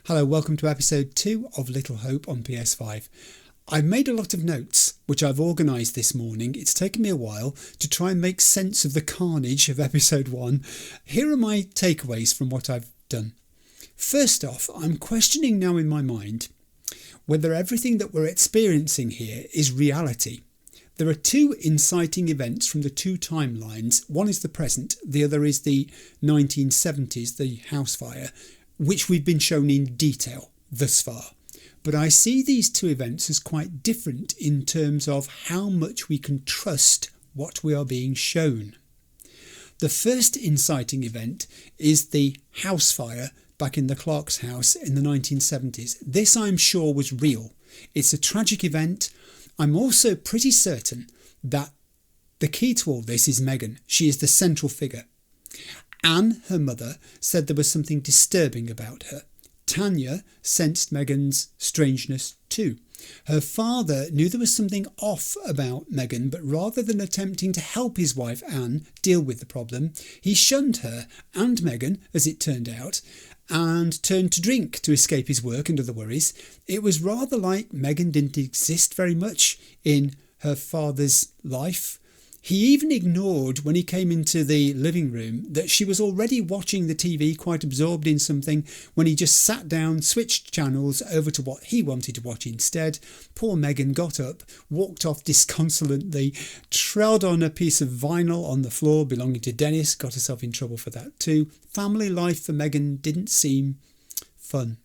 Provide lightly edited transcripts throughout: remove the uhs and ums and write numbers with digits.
Hello, welcome to episode 2 of Little Hope on PS5. I've made a lot of notes, which I've organised this morning. It's taken me a while to try and make sense of the carnage of episode 1. Here are my takeaways from what I've done. First off, I'm questioning now in my mind whether everything that we're experiencing here is reality. There are two inciting events from the two timelines. One is the present, the other is the 1970s, the house fire, which we've been shown in detail thus far. But I see these two events as quite different in terms of how much we can trust what we are being shown. The first inciting event is the house fire back in the Clark's house in the 1970s. This, I'm sure, was real. It's a tragic event. I'm also pretty certain that the key to all this is Megan. She is the central figure. Anne, her mother, said there was something disturbing about her. Tanya sensed Megan's strangeness too. Her father knew there was something off about Megan, but rather than attempting to help his wife Anne deal with the problem, he shunned her and Megan, as it turned out, and turned to drink to escape his work and other worries. It was rather like Megan didn't exist very much in her father's life. He even ignored, when he came into the living room, that she was already watching the TV, quite absorbed in something, when he just sat down, switched channels over to what he wanted to watch instead. Poor Megan got up, walked off disconsolately, trod on a piece of vinyl on the floor belonging to Dennis, got herself in trouble for that too. Family life for Megan didn't seem fun.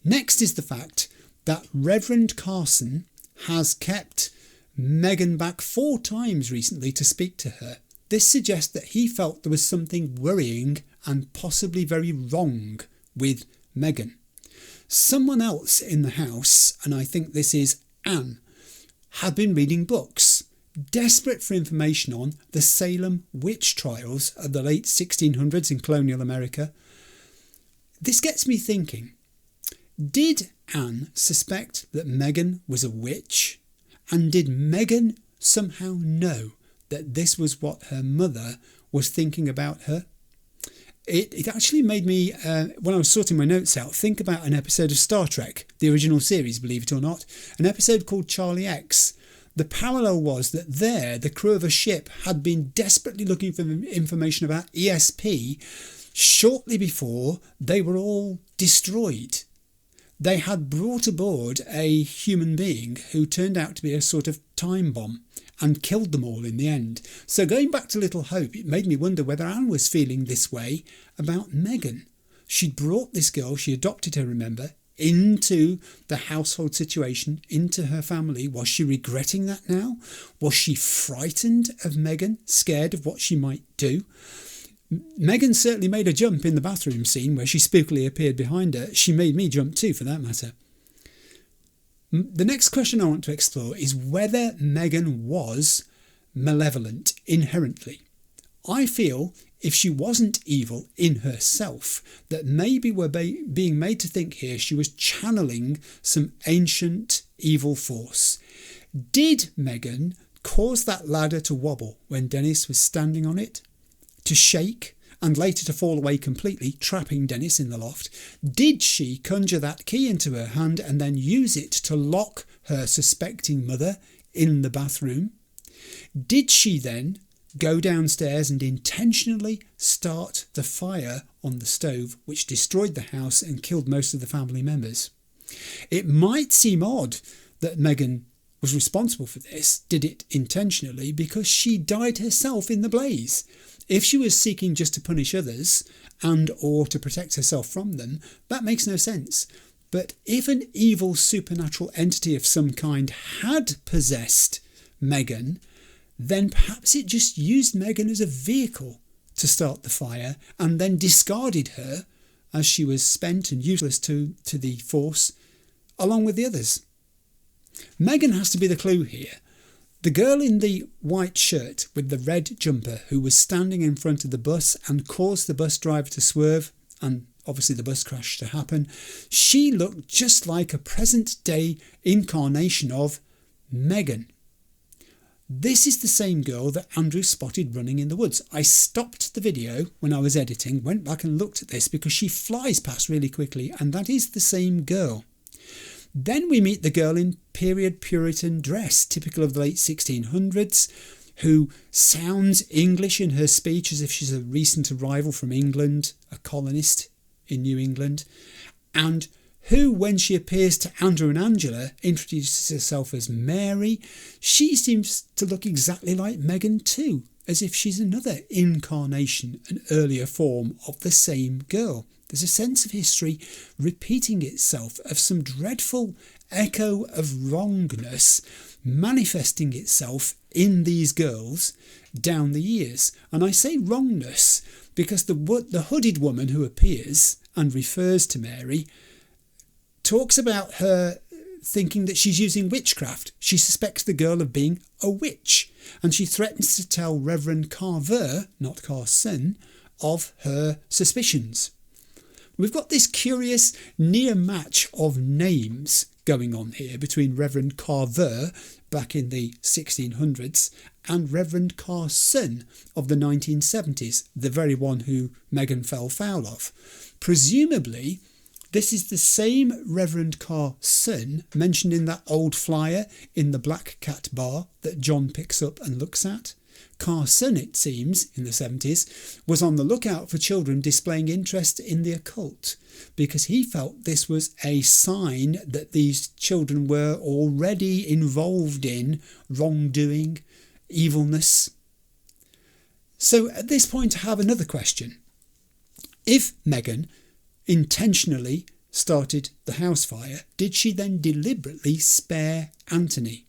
Next is the fact that Reverend Carson has kept Megan back 4 times recently to speak to her. This suggests that he felt there was something worrying and possibly very wrong with Megan. Someone else in the house, and I think this is Anne, had been reading books, desperate for information on the Salem witch trials of the late 1600s in colonial America. This gets me thinking, did Anne suspect that Megan was a witch? And did Megan somehow know that this was what her mother was thinking about her? It actually made me, when I was sorting my notes out, think about an episode of Star Trek, the original series, believe it or not, an episode called Charlie X. The parallel was that there, the crew of a ship had been desperately looking for information about ESP shortly before they were all destroyed. They had brought aboard a human being who turned out to be a sort of time bomb and killed them all in the end. So going back to Little Hope, it made me wonder whether Anne was feeling this way about Megan. She'd brought this girl, she adopted her, remember, into the household situation, into her family. Was she regretting that now? Was she frightened of Megan, scared of what she might do? Megan certainly made a jump in the bathroom scene where she spookily appeared behind her. She made me jump too, for that matter. The next question I want to explore is whether Megan was malevolent inherently. I feel if she wasn't evil in herself, that maybe we're being made to think here she was channeling some ancient evil force. Did Megan cause that ladder to wobble when Dennis was standing on it? To shake and later to fall away completely, trapping Dennis in the loft? Did she conjure that key into her hand and then use it to lock her suspecting mother in the bathroom? Did she then go downstairs and intentionally start the fire on the stove, which destroyed the house and killed most of the family members? It might seem odd that Megan was responsible for this, did it intentionally, because she died herself in the blaze. If she was seeking just to punish others and or to protect herself from them, that makes no sense. But if an evil supernatural entity of some kind had possessed Megan, then perhaps it just used Megan as a vehicle to start the fire and then discarded her as she was spent and useless to the force, along with the others. Megan has to be the clue here. The girl in the white shirt with the red jumper who was standing in front of the bus and caused the bus driver to swerve and obviously the bus crash to happen, she looked just like a present day incarnation of Megan. This is the same girl that Andrew spotted running in the woods. I stopped the video when I was editing, went back and looked at this because she flies past really quickly, and that is the same girl. Then we meet the girl in period Puritan dress, typical of the late 1600s, who sounds English in her speech as if she's a recent arrival from England, a colonist in New England, and who, when she appears to Andrew and Angela, introduces herself as Mary. She seems to look exactly like Megan too, as if she's another incarnation, an earlier form of the same girl. There's a sense of history repeating itself, of some dreadful echo of wrongness manifesting itself in these girls down the years. And I say wrongness because the hooded woman who appears and refers to Mary talks about her thinking that she's using witchcraft. She suspects the girl of being a witch, and she threatens to tell Reverend Carver, not Carson, of her suspicions. We've got this curious near match of names going on here between Reverend Carver back in the 1600s and Reverend Carson of the 1970s, the very one who Megan fell foul of. Presumably, this is the same Reverend Carson mentioned in that old flyer in the Black Cat bar that John picks up and looks at. Carson, it seems, in the 70s, was on the lookout for children displaying interest in the occult because he felt this was a sign that these children were already involved in wrongdoing, evilness. So at this point I have another question. If Megan intentionally started the house fire, did she then deliberately spare Anthony?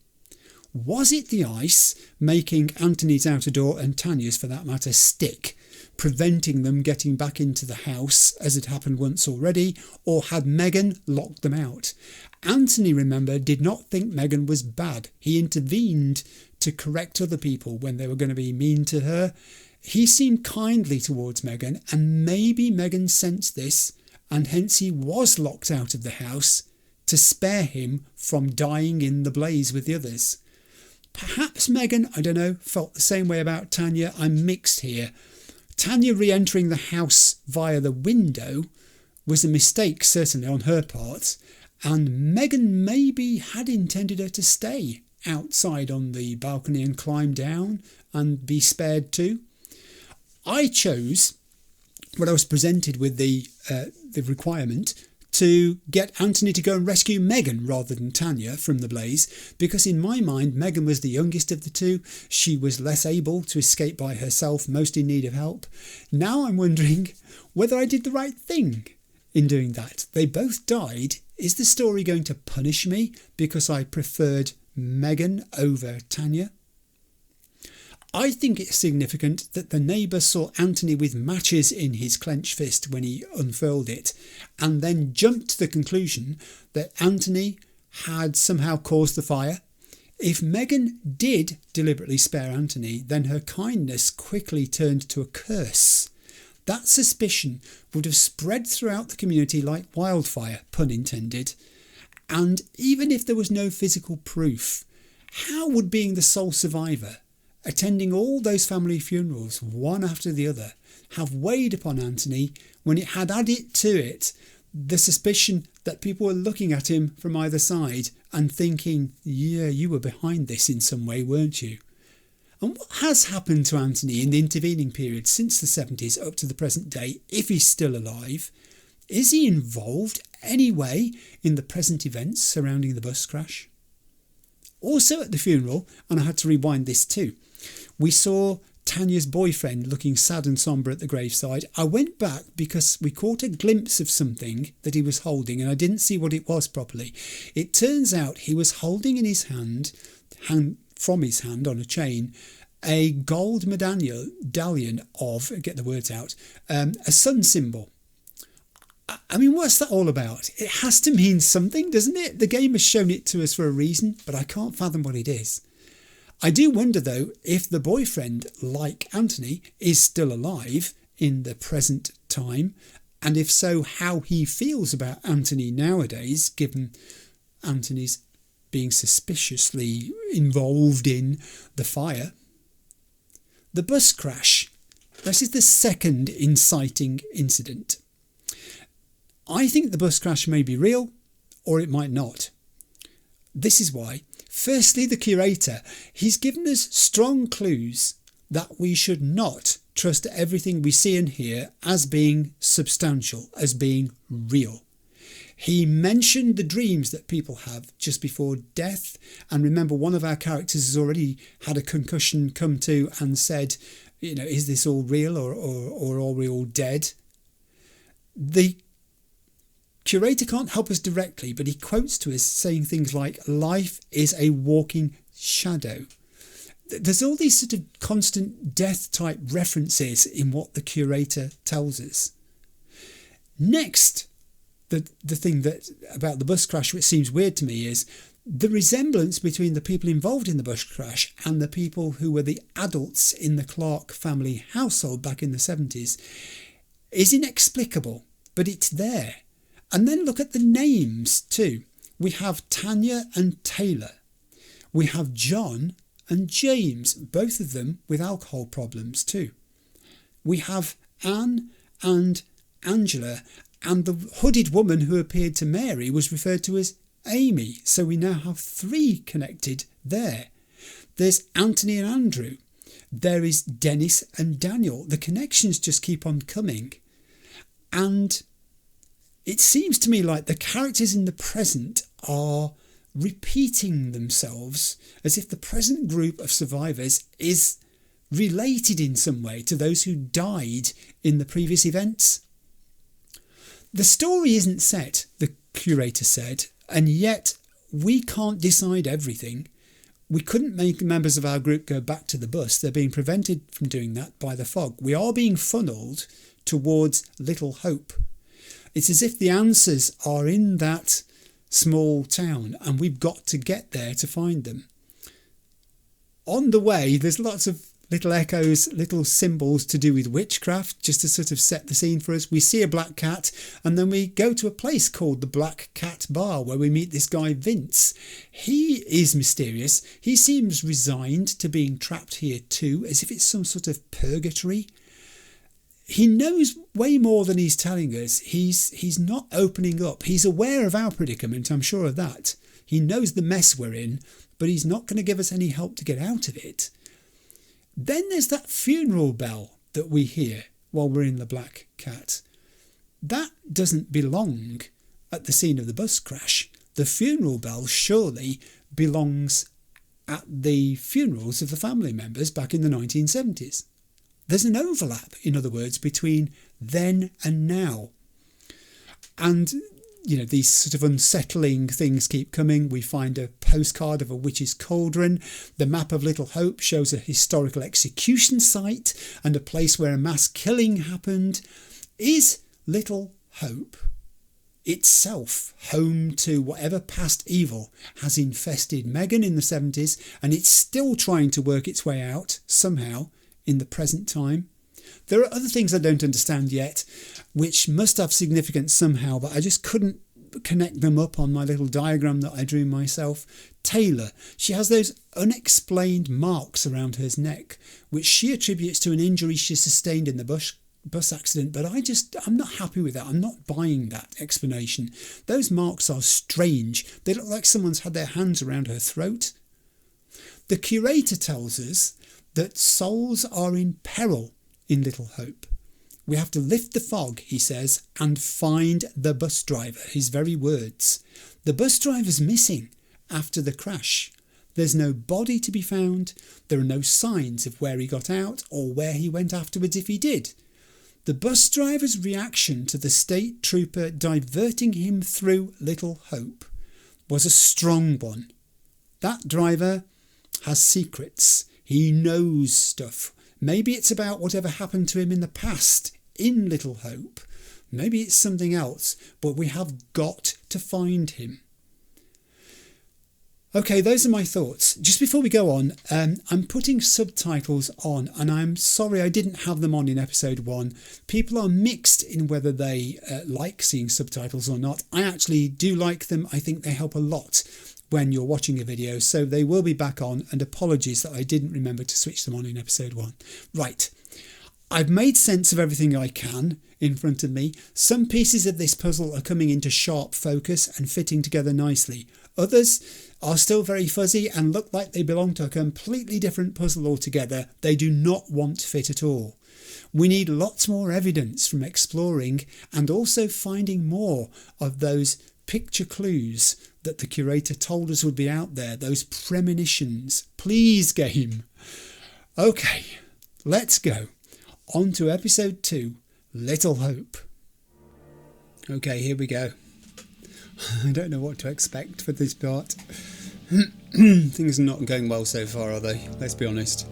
Was it the ice making Anthony's outer door, and Tanya's for that matter, stick, preventing them getting back into the house as it happened once already, or had Megan locked them out? Anthony, remember, did not think Megan was bad. He intervened to correct other people when they were going to be mean to her. He seemed kindly towards Megan, and maybe Megan sensed this, and hence he was locked out of the house to spare him from dying in the blaze with the others. Perhaps Megan, I don't know, felt the same way about Tanya. I'm mixed here. Tanya re-entering the house via the window was a mistake, certainly on her part, and Megan maybe had intended her to stay outside on the balcony and climb down and be spared too. I chose, when I was presented with the requirement, to get Anthony to go and rescue Megan rather than Tanya from the blaze, because in my mind Megan was the youngest of the two. She was less able to escape by herself, most in need of help. Now I'm wondering whether I did the right thing in doing that. They both died. Is the story going to punish me because I preferred Megan over Tanya? I think it's significant that the neighbour saw Anthony with matches in his clenched fist when he unfurled it, and then jumped to the conclusion that Anthony had somehow caused the fire. If Megan did deliberately spare Anthony, then her kindness quickly turned to a curse. That suspicion would have spread throughout the community like wildfire, pun intended. And even if there was no physical proof, how would being the sole survivor, attending all those family funerals, one after the other, have weighed upon Anthony when it had added to it the suspicion that people were looking at him from either side and thinking, yeah, you were behind this in some way, weren't you? And what has happened to Anthony in the intervening period since the 70s up to the present day, if he's still alive? Is he involved anyway in the present events surrounding the bus crash? Also at the funeral, and I had to rewind this too, we saw Tanya's boyfriend looking sad and sombre at the graveside. I went back because we caught a glimpse of something that he was holding and I didn't see what it was properly. It turns out he was holding in his hand from his hand on a chain, a gold medallion of, get the words out, a sun symbol. I mean, what's that all about? It has to mean something, doesn't it? The game has shown it to us for a reason, but I can't fathom what it is. I do wonder, though, if the boyfriend, like Anthony, is still alive in the present time, and if so, how he feels about Anthony nowadays, given Anthony's being suspiciously involved in the fire. The bus crash. This is the second inciting incident. I think the bus crash may be real, or it might not. This is why. Firstly, the curator, he's given us strong clues that we should not trust everything we see and hear as being substantial, as being real. He mentioned the dreams that people have just before death. And remember, one of our characters has already had a concussion come to and said, is this all real or are we all dead? The curator can't help us directly, but he quotes to us saying things like, life is a walking shadow. There's all these sort of constant death type references in what the curator tells us. Next, the thing that about the bus crash which seems weird to me is the resemblance between the people involved in the bus crash and the people who were the adults in the Clark family household back in the 70s is inexplicable, but it's there. And then look at the names too. We have Tanya and Taylor. We have John and James, both of them with alcohol problems too. We have Anne and Angela, and the hooded woman who appeared to Mary was referred to as Amy. So we now have three connected there. There's Anthony and Andrew. There is Dennis and Daniel. The connections just keep on coming. And it seems to me like the characters in the present are repeating themselves as if the present group of survivors is related in some way to those who died in the previous events. The story isn't set, the curator said, and yet we can't decide everything. We couldn't make members of our group go back to the bus. They're being prevented from doing that by the fog. We are being funneled towards Little Hope. It's as if the answers are in that small town and we've got to get there to find them. On the way, there's lots of little echoes, little symbols to do with witchcraft, just to sort of set the scene for us. We see a black cat and then we go to a place called the Black Cat Bar where we meet this guy Vince. He is mysterious. He seems resigned to being trapped here too, as if it's some sort of purgatory. He knows way more than he's telling us. He's not opening up. He's aware of our predicament, I'm sure of that. He knows the mess we're in, but he's not going to give us any help to get out of it. Then there's that funeral bell that we hear while we're in the Black Cat. That doesn't belong at the scene of the bus crash. The funeral bell surely belongs at the funerals of the family members back in the 1970s. There's an overlap, in other words, between then and now. And, these sort of unsettling things keep coming. We find a postcard of a witch's cauldron. The map of Little Hope shows a historical execution site and a place where a mass killing happened. Is Little Hope itself home to whatever past evil has infested Megan in the 70s, and it's still trying to work its way out somehow in the present time? There are other things I don't understand yet, which must have significance somehow, but I just couldn't connect them up on my little diagram that I drew myself. Taylor, she has those unexplained marks around her neck, which she attributes to an injury she sustained in the bus accident, but I'm not happy with that. I'm not buying that explanation. Those marks are strange. They look like someone's had their hands around her throat. The curator tells us that souls are in peril in Little Hope. We have to lift the fog, he says, and find the bus driver, his very words. The bus driver's missing after the crash. There's no body to be found. There are no signs of where he got out or where he went afterwards if he did. The bus driver's reaction to the state trooper diverting him through Little Hope was a strong one. That driver has secrets. He knows stuff. Maybe it's about whatever happened to him in the past in Little Hope. Maybe it's something else, but we have got to find him. Okay, those are my thoughts. Just before we go on, I'm putting subtitles on, and I'm sorry I didn't have them on in episode 1. People are mixed in whether they like seeing subtitles or not. I actually do like them. I think they help a lot when you're watching a video, so they will be back on, and apologies that I didn't remember to switch them on in episode 1. Right, I've made sense of everything I can in front of me. Some pieces of this puzzle are coming into sharp focus and fitting together nicely. Others are still very fuzzy and look like they belong to a completely different puzzle altogether. They do not want to fit at all. We need lots more evidence from exploring and also finding more of those picture clues that the curator told us would be out there, those premonitions. Please, game. Okay, let's go on to episode 2, Little Hope. Okay, here we go. I don't know what to expect for this part. Things are not going well so far, are they? Let's be honest.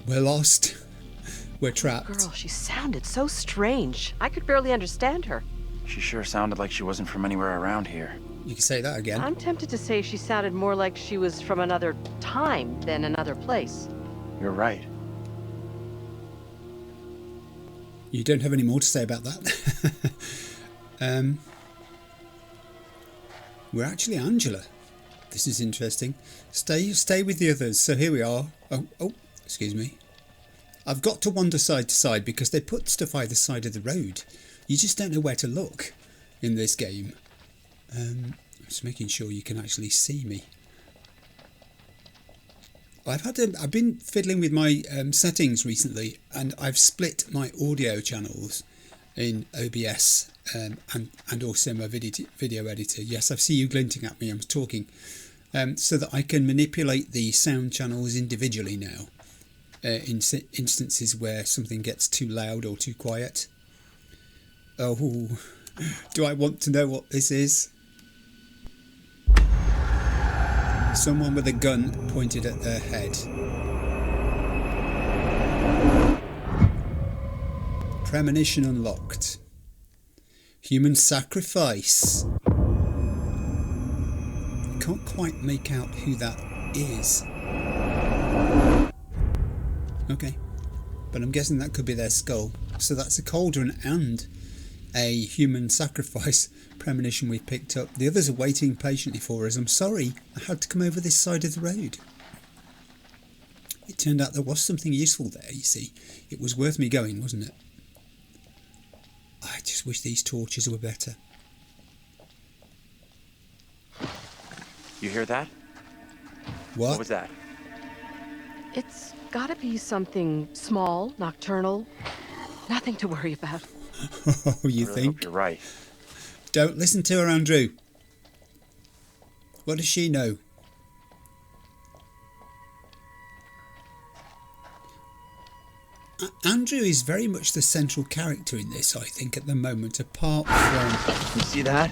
We're lost. We're trapped. Girl, she sounded so strange. I could barely understand her. She sure sounded like she wasn't from anywhere around here. You can say that again. I'm tempted to say she sounded more like she was from another time than another place. You're right. You don't have any more to say about that? We're actually Angela. This is interesting. Stay with the others. So here we are. Oh, excuse me. I've got to wander side to side because they put stuff either side of the road. You just don't know where to look in this game. I'm just making sure you can actually see me. I've been fiddling with my settings recently, and I've split my audio channels in OBS and also my video editor. Yes, I see you glinting at me. I'm talking, so that I can manipulate the sound channels individually now. In instances where something gets too loud or too quiet. Oh, do I want to know what this is? Someone with a gun pointed at their head. Premonition unlocked. Human sacrifice. I can't quite make out who that is. Okay, but I'm guessing that could be their skull. So that's a cauldron and a human sacrifice premonition we've picked up. The others are waiting patiently for us. I'm sorry, I had to come over this side of the road. It turned out there was something useful there, you see. It was worth me going, wasn't it? I just wish these torches were better. You hear that? What was that? It's gotta be something small, nocturnal. Nothing to worry about. Oh, you I really think? hope you're right. Don't listen to her, Andrew. What does she know? Andrew is very much the central character in this, I think, at the moment, apart from... You see that?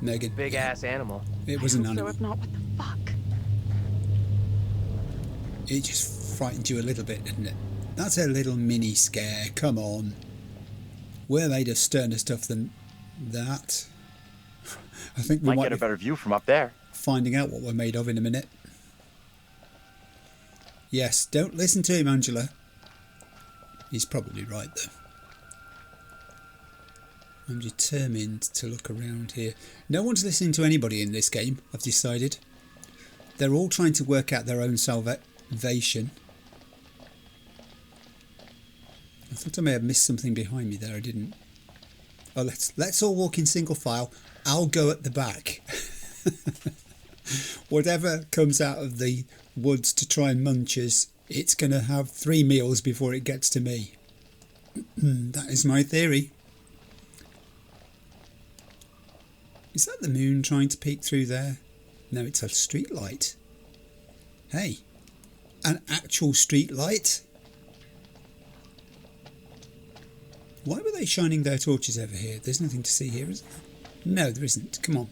Megan. Big ass animal. It was an So animal. if not, what the fuck? It just frightened you a little bit, didn't it? That's a little mini scare, come on. We're made of sterner stuff than that. I think we Might get a better view from up there. finding out what we're made of in a minute. Yes, don't listen to him, Angela. He's probably right, though. I'm determined to look around here. No one's listening to anybody in this game, I've decided. They're all trying to work out their own salvation. I thought I may have missed something behind me there. I didn't. Oh, let's all walk in single file. I'll go at the back. Whatever comes out of the woods to try and munch us, it's going to have 3 meals before it gets to me. That is my theory. Is that the moon trying to peek through there? No, it's a street light. Hey, an actual street light? Why were they shining their torches over here? There's nothing to see here, is there? No, there isn't. Come on.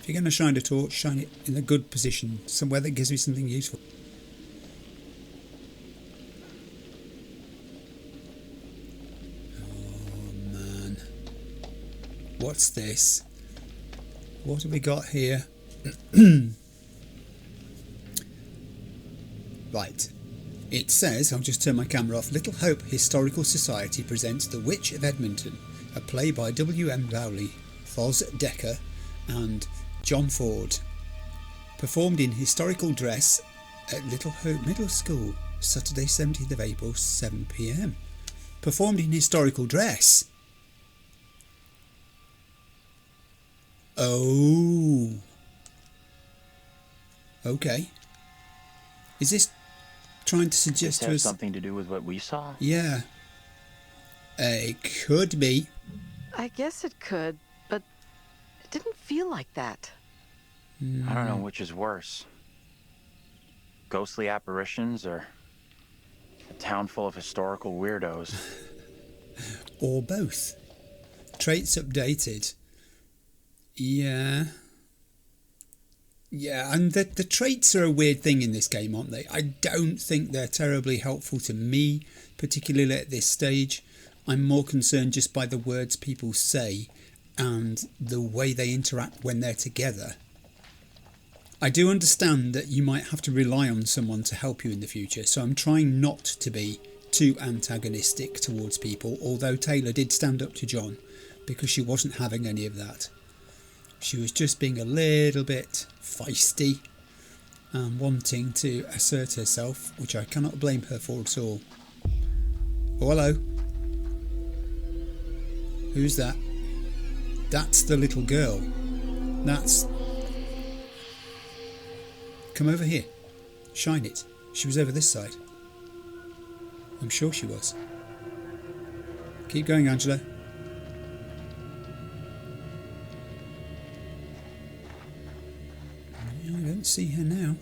If you're going to shine a torch, shine it in a good position, somewhere that gives me something useful. Oh, man. What's this? What have we got here? Right. It says, I'll just turn my camera off, Little Hope Historical Society presents The Witch of Edmonton, a play by W.M. Rowley, Fos Decker and John Ford. Performed in historical dress at Little Hope Middle School, Saturday 17th of April, 7 p.m. Performed in historical dress. Oh. Okay. Is this trying to suggest Does it to have us something to do with what we saw? Yeah. It could be. I guess it could, but it didn't feel like that. I don't know which is worse. Ghostly apparitions or a town full of historical weirdos. Or both. Traits updated. Yeah. Yeah, and the traits are a weird thing in this game, aren't they? I don't think they're terribly helpful to me, particularly at this stage. I'm more concerned just by the words people say and the way they interact when they're together. I do understand that you might have to rely on someone to help you in the future, so I'm trying not to be too antagonistic towards people, although Taylor did stand up to John because she wasn't having any of that. She was just being a little bit feisty and wanting to assert herself, which I cannot blame her for at all. Oh, hello. Who's that? That's the little girl. That's... Come over here. Shine it. She was over this side. I'm sure she was. Keep going, Angela. I don't see her now.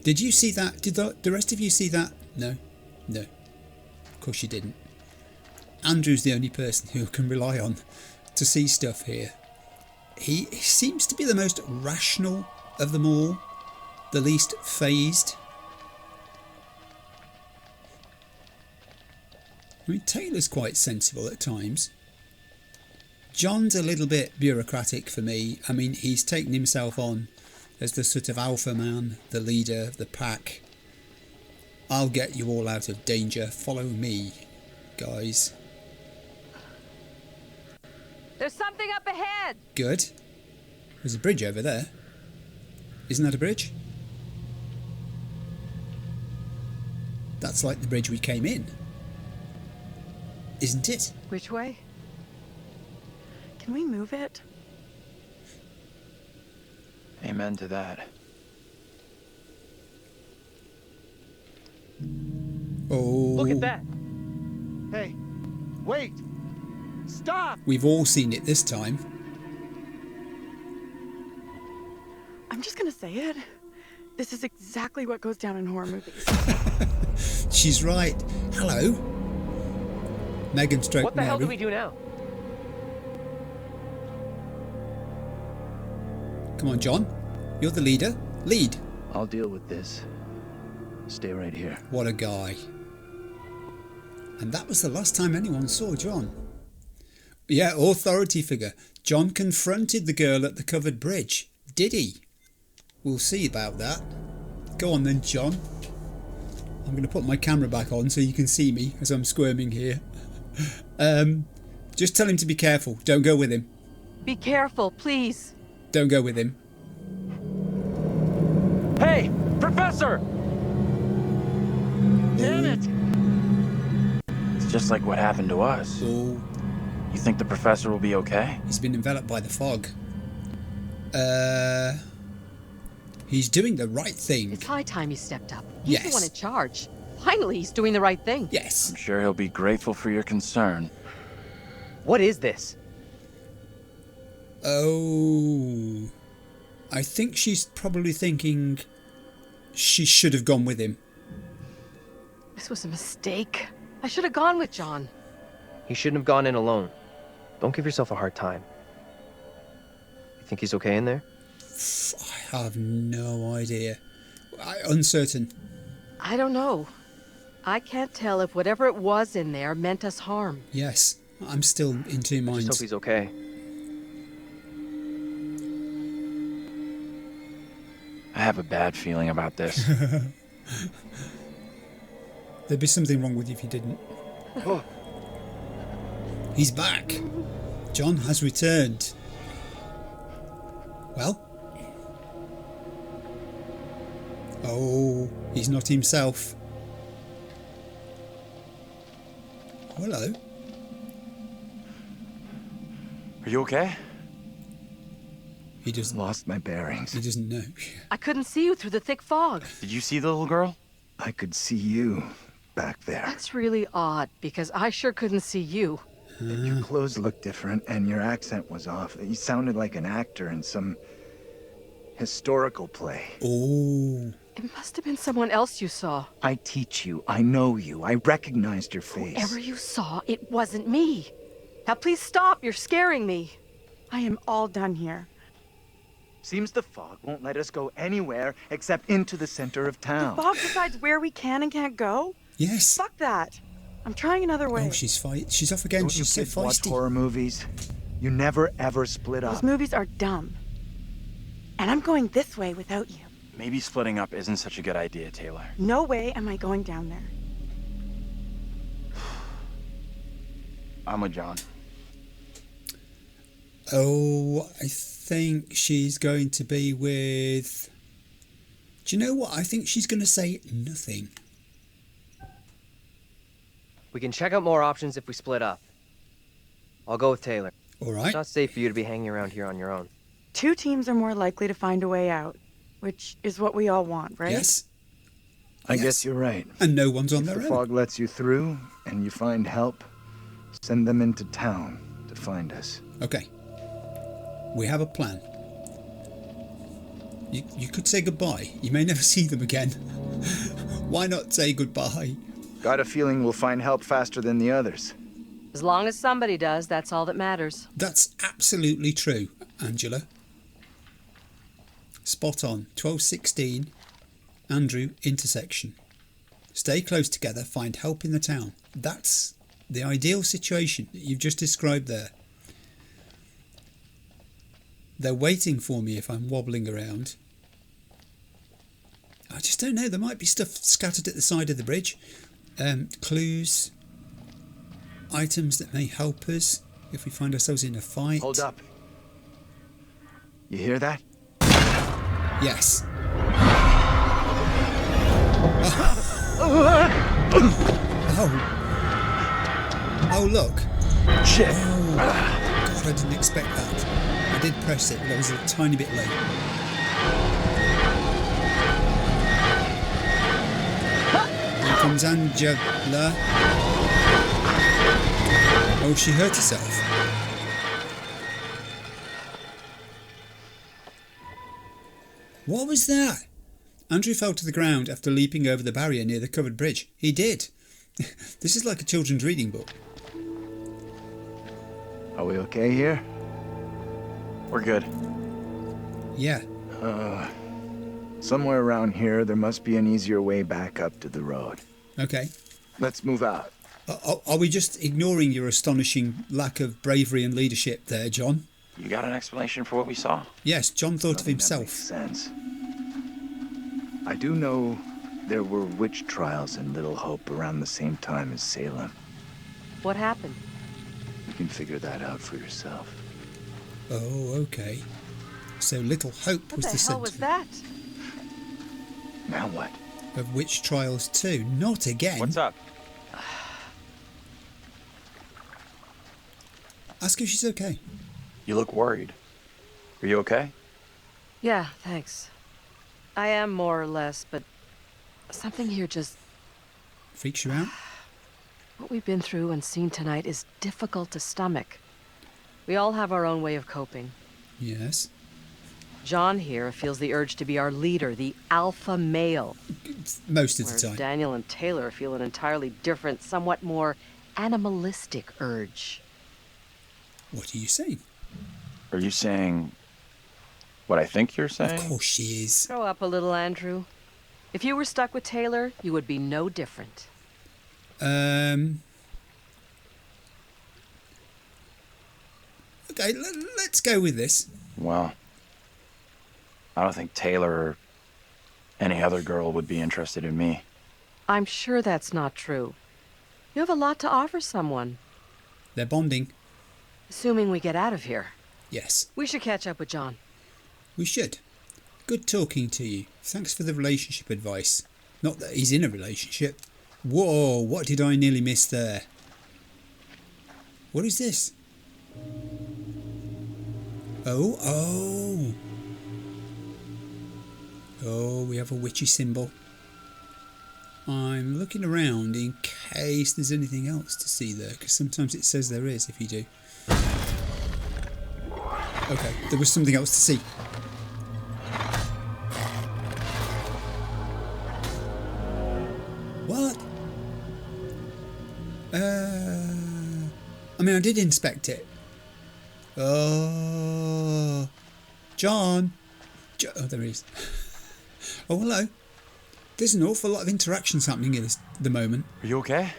Did you see that? Did the rest of you see that? No. No. Of course you didn't. Andrew's the only person who can rely on to see stuff here. He seems to be the most rational of them all, the least phased. I mean, Taylor's quite sensible at times. John's a little bit bureaucratic for me. I mean, he's taken himself on as the sort of alpha man, the leader of the pack. I'll get you all out of danger. Follow me, guys. There's something up ahead! Good. There's a bridge over there. Isn't that a bridge? That's like the bridge we came in. Isn't it? Which way? Can we move it? Amen to that. Oh. Look at that. Hey, wait. Stop! We've all seen it this time. I'm just gonna say it. This is exactly what goes down in horror movies. She's right. Hello. Megan stroke What the Mary. hell do we do now? Come on, John. You're the leader. Lead. I'll deal with this. Stay right here. What a guy. And that was the last time anyone saw John. Yeah, authority figure. John confronted the girl at the covered bridge. Did he? We'll see about that. Go on then, John. I'm going to put my camera back on so you can see me as I'm squirming here. Just tell him to be careful. Don't go with him. Be careful, please. Don't go with him. Hey, Professor! Damn it! It's just like what happened to us. Oh, You think the professor will be okay? he's been enveloped by the fog. He's doing the right thing. It's high time he stepped up. He's the Yes. one in charge. Finally, he's doing the right thing. Yes. I'm sure he'll be grateful for your concern. What is this? Oh. I think she's probably thinking she should have gone with him. This was a mistake. I should have gone with John. He shouldn't have gone in alone. Don't give yourself a hard time. You think he's okay in there? I have no idea. Uncertain. I don't know. I can't tell if whatever it was in there meant us harm. Yes, I'm still in two Just hope minds. he's okay. I have a bad feeling about this. There'd be something wrong with you if you didn't. He's back. John has returned. Well? Oh, he's not himself. Hello. Are you okay? He doesn't. Lost my bearings. He doesn't know. I couldn't see you through the thick fog. Did you see the little girl? I could see you back there. That's really odd, because I sure couldn't see you. Your clothes looked different, and your accent was off. You sounded like an actor in some historical play. Oh. It must have been someone else you saw. I teach you. I know you. I recognized your face. Whoever you saw, it wasn't me. Now please stop, you're scaring me. I am all done here. Seems the fog won't let us go anywhere except into the center of town. The fog decides where we can and can't go? Yes. Fuck that. I'm trying another way. Oh, she's off again. Don't you She's so kids watch feisty. horror movies? You never ever split up. Those movies are dumb. And I'm going this way without you. Maybe splitting up isn't such a good idea, Taylor. No way am I going down there. I'm with John. Oh, I think she's going to be with... Do you know what? I think she's going to say nothing. We can check out more options if we split up. I'll go with Taylor. All right. It's not safe for you to be hanging around here on your own. 2 teams are more likely to find a way out, which is what we all want, right? Yes. I Yes. guess you're right. And no one's on If their the own. fog lets you through and you find help, send them into town to find us. Okay. We have a plan. You could say goodbye. You may never see them again. Why not say goodbye? Got a feeling we'll find help faster than the others. As long as somebody does, that's all that matters. That's absolutely true, Angela. Spot on. 12:16. Andrew intersection. Stay close together, find help in the town. That's the ideal situation that you've just described there. They're waiting for me if I'm wobbling around. I just don't know. There might be stuff scattered at the side of the bridge. Clues. Items that may help us if we find ourselves in a fight. Hold up. You hear that? Yes. Oh, look. Shit. Oh, God, I didn't expect that. I did press it, but I was a tiny bit late. Here comes Angela. Oh, she hurt herself. What was that? Andrew fell to the ground after leaping over the barrier near the covered bridge. He did. This is like a children's reading book. Are we okay here? We're good. Yeah. Somewhere around here, there must be an easier way back up to the road. Okay. Let's move out. Are we just ignoring your astonishing lack of bravery and leadership there, John? You got an explanation for what we saw? Yes, John thought of Nothing that himself. makes sense. I do know there were witch trials in Little Hope around the same time as Salem. What happened? You can figure that out for yourself. Oh, okay. So Little Hope What was the the hell was centre that? Now what? of Witch Trials 2. Not again. What's up? Ask if she's okay. You look worried. Are you okay? Yeah, thanks. I am more or less, but something here just... Freaks you out? What we've been through and seen tonight is difficult to stomach. We all have our own way of coping. Yes. John here feels the urge to be our leader, the alpha male. Most of the Whereas time. Daniel and Taylor feel an entirely different, somewhat more animalistic urge. What are you saying? Are you saying what I think you're saying? Of course she is. Grow up a little, Andrew. If you were stuck with Taylor, you would be no different. Okay, let's go with this. Well, I don't think Taylor or any other girl would be interested in me. I'm sure that's not true. You have a lot to offer someone. They're bonding. Assuming we get out of here. Yes, We should catch up with John. we should. Good talking to you. Thanks for the relationship advice. Not that he's in a relationship. Whoa, what did I nearly miss there? What is this? Oh. Oh, we have a witchy symbol. I'm looking around in case there's anything else to see there, because sometimes it says there is if you do. Okay, there was something else to see. What? I mean, I did inspect it. Oh, John. Oh, there he is. Oh, hello. There's an awful lot of interactions happening at the moment. Are you okay?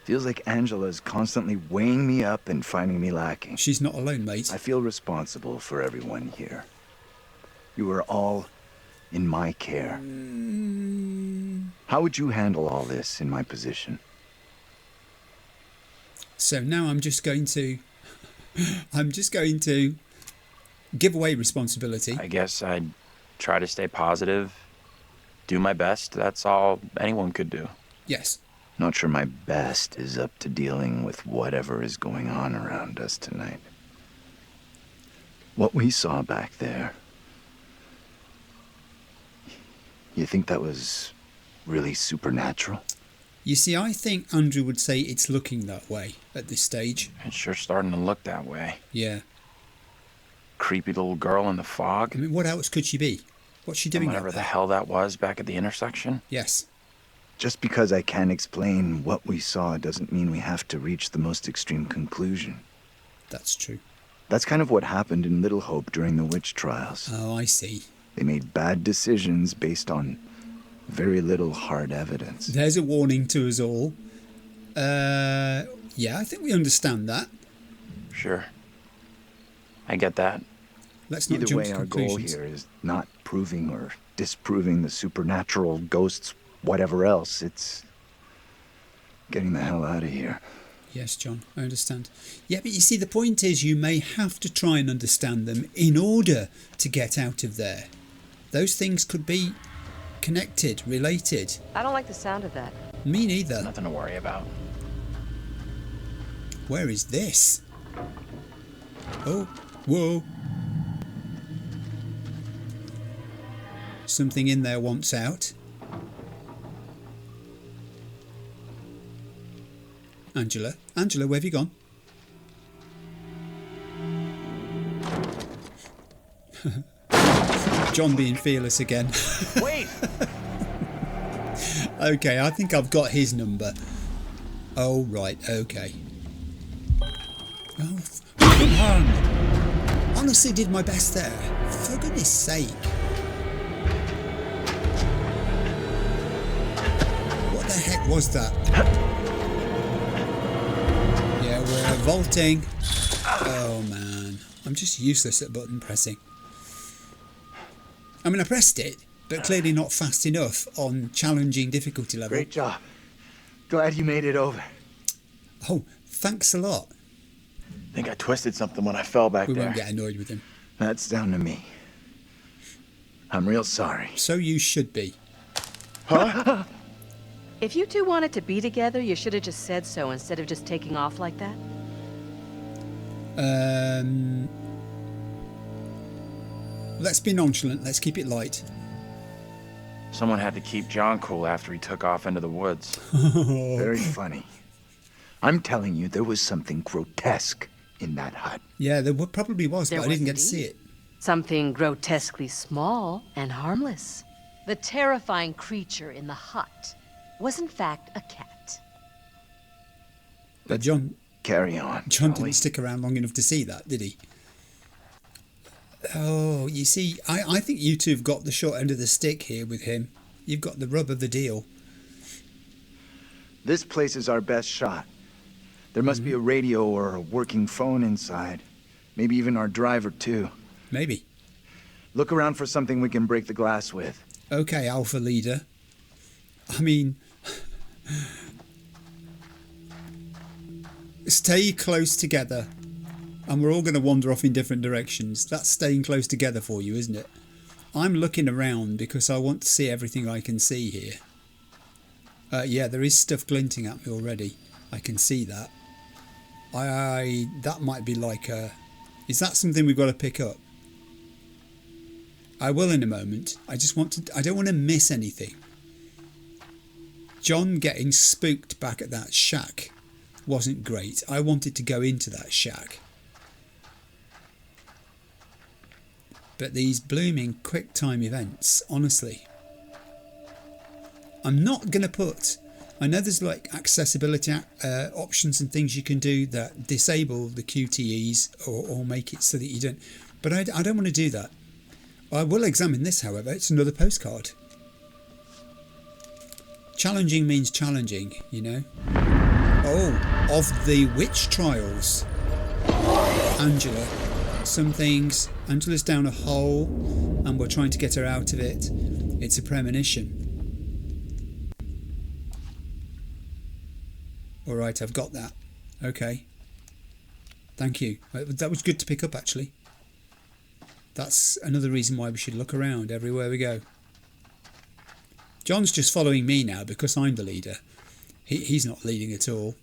Feels like Angela's constantly weighing me up and finding me lacking. She's not alone, mate. I feel responsible for everyone here. You are all in my care. How would you handle all this in my position? So now I'm just going to give away responsibility. I guess I'd try to stay positive, do my best. That's all anyone could do. Yes. Not sure my best is up to dealing with whatever is going on around us tonight. What we saw back there, you think that was really supernatural? You see, I think Andrew would say it's looking that way at this stage. It's sure starting to look that way. Yeah. Creepy little girl in the fog. I mean, what else could she be? What's she doing Whatever out the there? hell that was back at the intersection. Yes. Just because I can't explain what we saw doesn't mean we have to reach the most extreme conclusion. That's true. That's kind of what happened in Little Hope during the witch trials. Oh, I see. They made bad decisions based on very little hard evidence. There's a warning to us all. Yeah, I think we understand that. Sure. I get that. Let's not Either jump way, to our goal conclusions. here is not proving or disproving the supernatural, ghosts, whatever else. It's getting the hell out of here. Yes, John, I understand. Yeah, but you see, the point is you may have to try and understand them in order to get out of there. Those things could be connected, related. I don't like the sound of that. Me neither. Nothing to worry about. Where is this? Oh, whoa. Something in there wants out. Angela, where have you gone? John being fearless again. Wait! Okay, I think I've got his number. Oh, right, okay. Oh, come on! Honestly did my best there. For goodness sake. What the heck was that? Yeah, we're vaulting. Oh, man. I'm just useless at button pressing. I mean, I pressed it, but clearly not fast enough on challenging difficulty level. Great job. Glad you made it over. Oh, thanks a lot. I think I twisted something when I fell back We there. won't get annoyed with him. That's down to me. I'm real sorry. So you should be. If you two wanted to be together, you should have just said so instead of just taking off like that. Let's be nonchalant. Let's keep it light. Someone had to keep John cool after he took off into the woods. Very funny. I'm telling you, there was something grotesque in that hut. Yeah, there probably was, There but I was didn't get to see indeed. it. Something grotesquely small and harmless. The terrifying creature in the hut was in fact a cat. But John Carry on. John shall we? didn't stick around long enough to see that, did he? Oh, you see, I think you two have got the short end of the stick here with him. You've got the rub of the deal. This place is our best shot. There must be a radio or a working phone inside. Maybe even our driver, too. Maybe. Look around for something we can break the glass with. Okay, Alpha Leader. I mean... Stay close together. And we're all going to wander off in different directions. That's staying close together for you, isn't it? I'm looking around because I want to see everything I can see here. Yeah, there is stuff glinting at me already. I can see that. That might be like a... Is that something we've got to pick up? I will in a moment. I don't want to miss anything. John getting spooked back at that shack wasn't great. I wanted to go into that shack. But these blooming quick time events, honestly. I'm not going to put... I know there's like accessibility options and things you can do that disable the QTEs or make it so that you don't... But I don't want to do that. I will examine this, however. It's another postcard. Challenging means challenging, you know. Oh, of the witch trials. Angela. Some things. Angela's down a hole and we're trying to get her out of it. It's a premonition. Alright, I've got that. Okay. Thank you. That was good to pick up, actually. That's another reason why we should look around everywhere we go. John's just following me now because I'm the leader. He's not leading at all.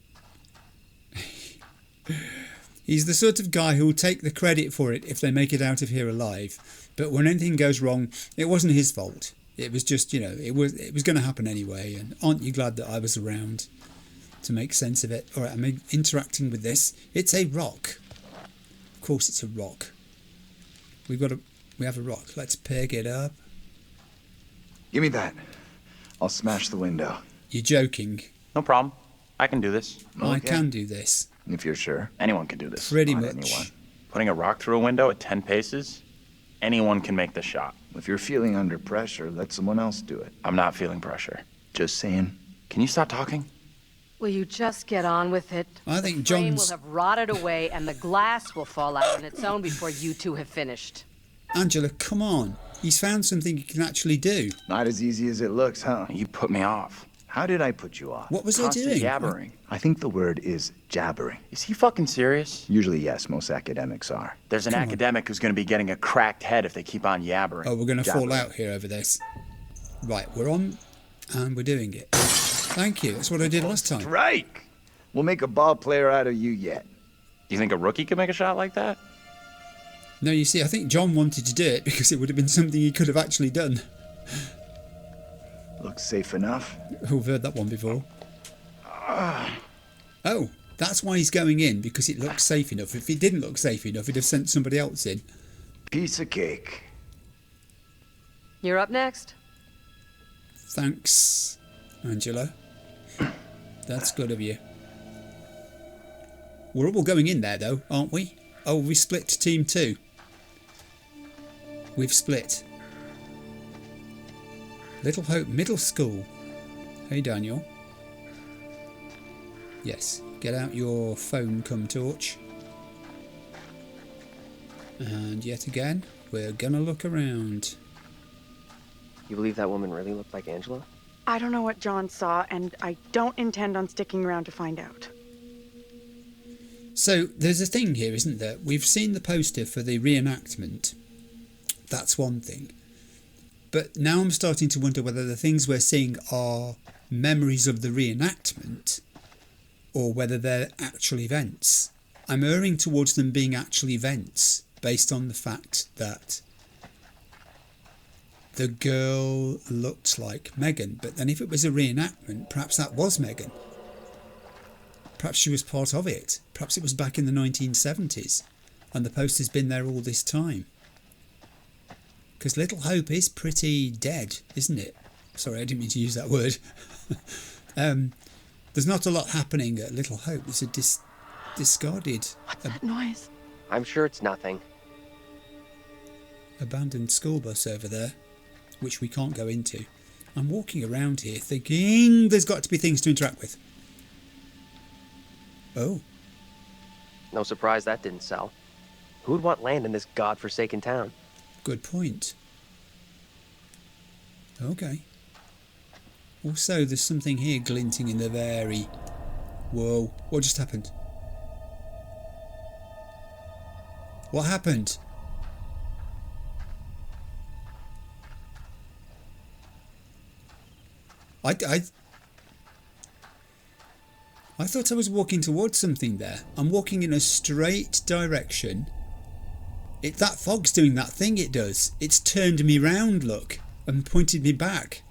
He's the sort of guy who will take the credit for it if they make it out of here alive. But when anything goes wrong, it wasn't his fault. It was just, you know, it was going to happen anyway. And aren't you glad that I was around to make sense of it? All right, I'm interacting with this. It's a rock. Of course it's a rock. We have a rock. Let's pick it up. Give me that. I'll smash the window. You're joking. No problem. I can do this. I can do this. If you're sure. Anyone can do this. Pretty Not much. anyone. Putting a rock through a window at 10 paces, anyone can make the shot. If you're feeling under pressure, let someone else do it. I'm not feeling pressure. Just saying. Can you stop talking? Will you just get on with it? I think The frame will John's... have rotted away and the glass will fall out on its own before you two have finished. Angela, come on. He's found something he can actually do. Not as easy as it looks, huh? You put me off. How did I put you off? What was I Constant doing? jabbering. I think the word is jabbering. Is he fucking serious? Usually, yes, most academics are. There's an academic who's going to be getting a cracked head if they keep on yabbering. Oh, we're going to fall Jabbering. out here over this. Right, we're on and we're doing it. Thank you. That's what I did last time. Strike! We'll make a ball player out of you yet. Do you think a rookie could make a shot like that? No, you see, I think John wanted to do it because it would have been something he could have actually done. Looks safe enough. Oh, we've heard that one before. Oh, that's why he's going in, because it looks safe enough. If it didn't look safe enough, he'd have sent somebody else in. Piece of cake. You're up next. Thanks, Angela. That's good of you. We're all going in there, though, aren't we? Oh, we split to team 2. We've split. Little Hope Middle School. Hey, Daniel. Yes, get out your phone cum torch. And yet again, we're gonna look around. You believe that woman really looked like Angela? I don't know what John saw, and I don't intend on sticking around to find out. So there's a thing here, isn't there? We've seen the poster for the reenactment. That's one thing. But now I'm starting to wonder whether the things we're seeing are memories of the reenactment or whether they're actual events. I'm erring towards them being actual events based on the fact that the girl looked like Megan. But then if it was a reenactment, perhaps that was Megan. Perhaps she was part of it. Perhaps it was back in the 1970s and the poster's been there all this time. Because Little Hope is pretty dead, isn't it? Sorry, I didn't mean to use that word. There's not a lot happening at Little Hope. It's a discarded, What's that noise? I'm sure it's nothing. abandoned school bus over there, which we can't go into. I'm walking around here thinking there's got to be things to interact with. Oh, No surprise that didn't sell. Who would want land in this godforsaken town? good point. Okay. Also, there's something here glinting in the very... Whoa, what just happened? What happened? I thought I was walking towards something there. I'm walking in a straight direction. That fog's doing that thing it does. It's turned me round, look, and pointed me back.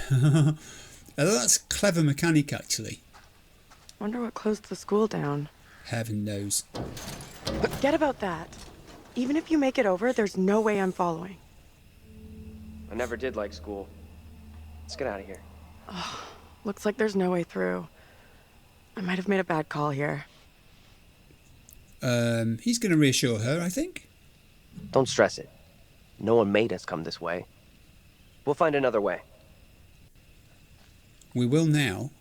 That's clever mechanic, actually. Wonder what closed the school down. Heaven knows. Forget about that. Even if you make it over, there's no way I'm following. I never did like school. Let's get out of here. Looks like there's no way through. I might have made a bad call here. He's going to reassure her, I think. Don't stress it. No one made us come this way. We'll find another way. We will now.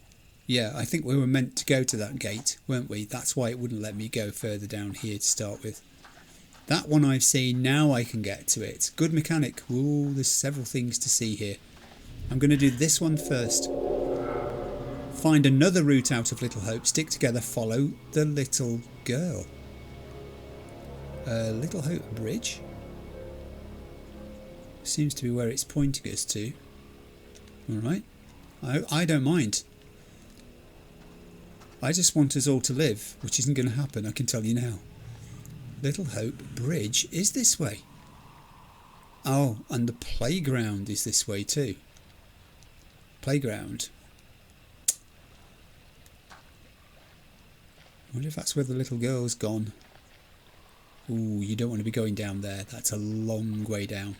Yeah, I think we were meant to go to that gate, weren't we? That's why it wouldn't let me go further down here to start with. That one I've seen, now I can get to it. Good mechanic. Ooh, there's several things to see here. I'm going to do this one first. Find another route out of Little Hope. Stick together. Follow the little girl. Little Hope Bridge. Seems to be where it's pointing us to. Alright. I don't mind. I just want us all to live, which isn't going to happen, I can tell you now. Little Hope Bridge is this way. Oh, and the playground is this way too. Playground. I wonder if that's where the little girl's gone. Ooh, you don't want to be going down there. That's a long way down.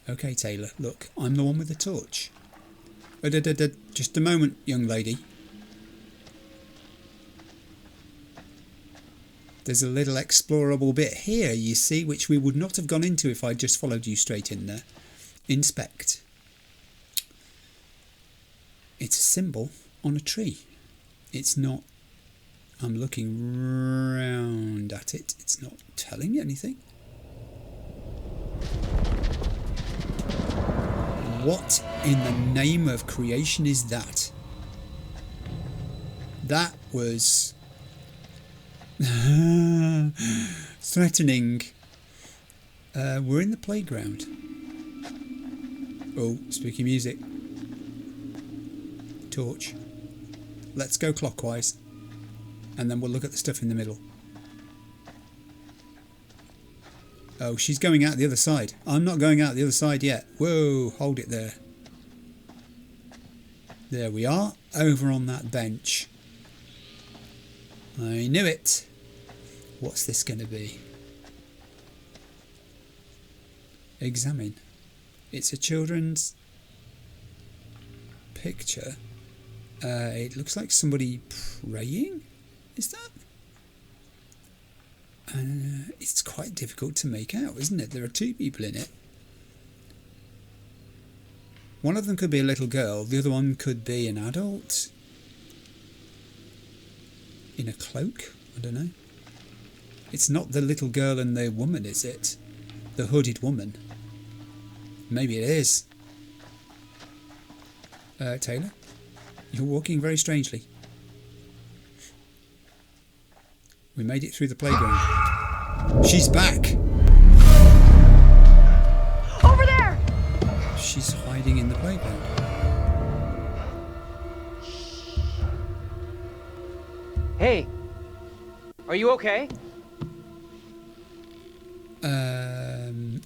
Okay, Taylor, look, I'm the one with the torch. Just a moment, young lady. There's a little explorable bit here, you see, which we would not have gone into if I'd just followed you straight in there. Inspect. It's a symbol on a tree. It's not... I'm looking round at it. It's not telling me anything. What in the name of creation is that? That was... threatening. We're in the playground. Oh, spooky music. Torch. Let's go clockwise. And then we'll look at the stuff in the middle. Oh, she's going out the other side. I'm not going out the other side yet. Whoa, hold it there. There we are, over on that bench. I knew it. What's this going to be? Examine. It's a children's picture. It looks like somebody praying. Is that? It's quite difficult to make out, isn't it? There are two people in it. One of them could be a little girl. The other one could be an adult. In a cloak? I don't know. It's not the little girl and the woman, is it? The hooded woman. Maybe it is. Taylor? You're walking very strangely. We made it through the playground. She's back! Over there! She's hiding in the playground. Hey! Are you okay?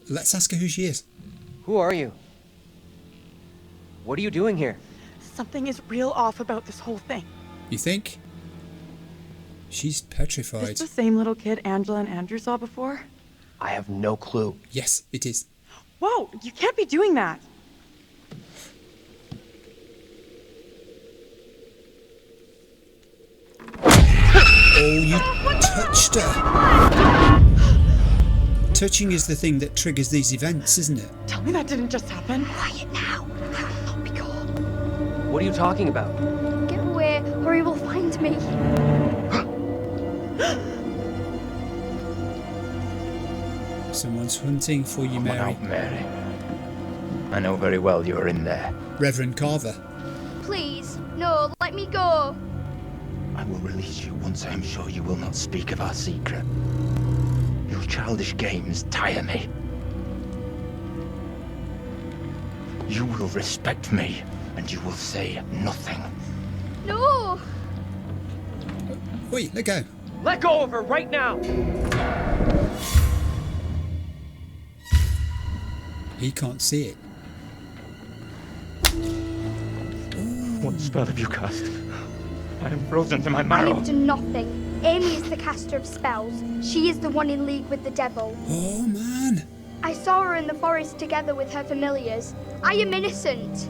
Let's ask her who she is. Who are you? What are you doing here? Something is real off about this whole thing. You think? She's Is petrified. this the same little kid Angela and Andrew saw before? I have no clue. Yes, it is. Whoa, you can't be doing that. Oh, you touched her. Touching is the thing that triggers these events, isn't it? Tell me that didn't just happen. Quiet now. I will not be called. What are you talking about? Get away, or he will find me. Someone's hunting for you, Mary. Out, Mary. I know very well you're in there. Reverend Carver. Please, no, let me go. I I will release you once I am sure you will not speak of our secret. Your childish games tire me. You will respect me, and you will say nothing. No! Wait, let go. Let go of her right now! He can't see it. One spell of you cast. I am frozen to my I marrow. have done nothing. Amy is the caster of spells. She is the one in league with the devil. Oh, man. I saw her in the forest together with her familiars. I am innocent.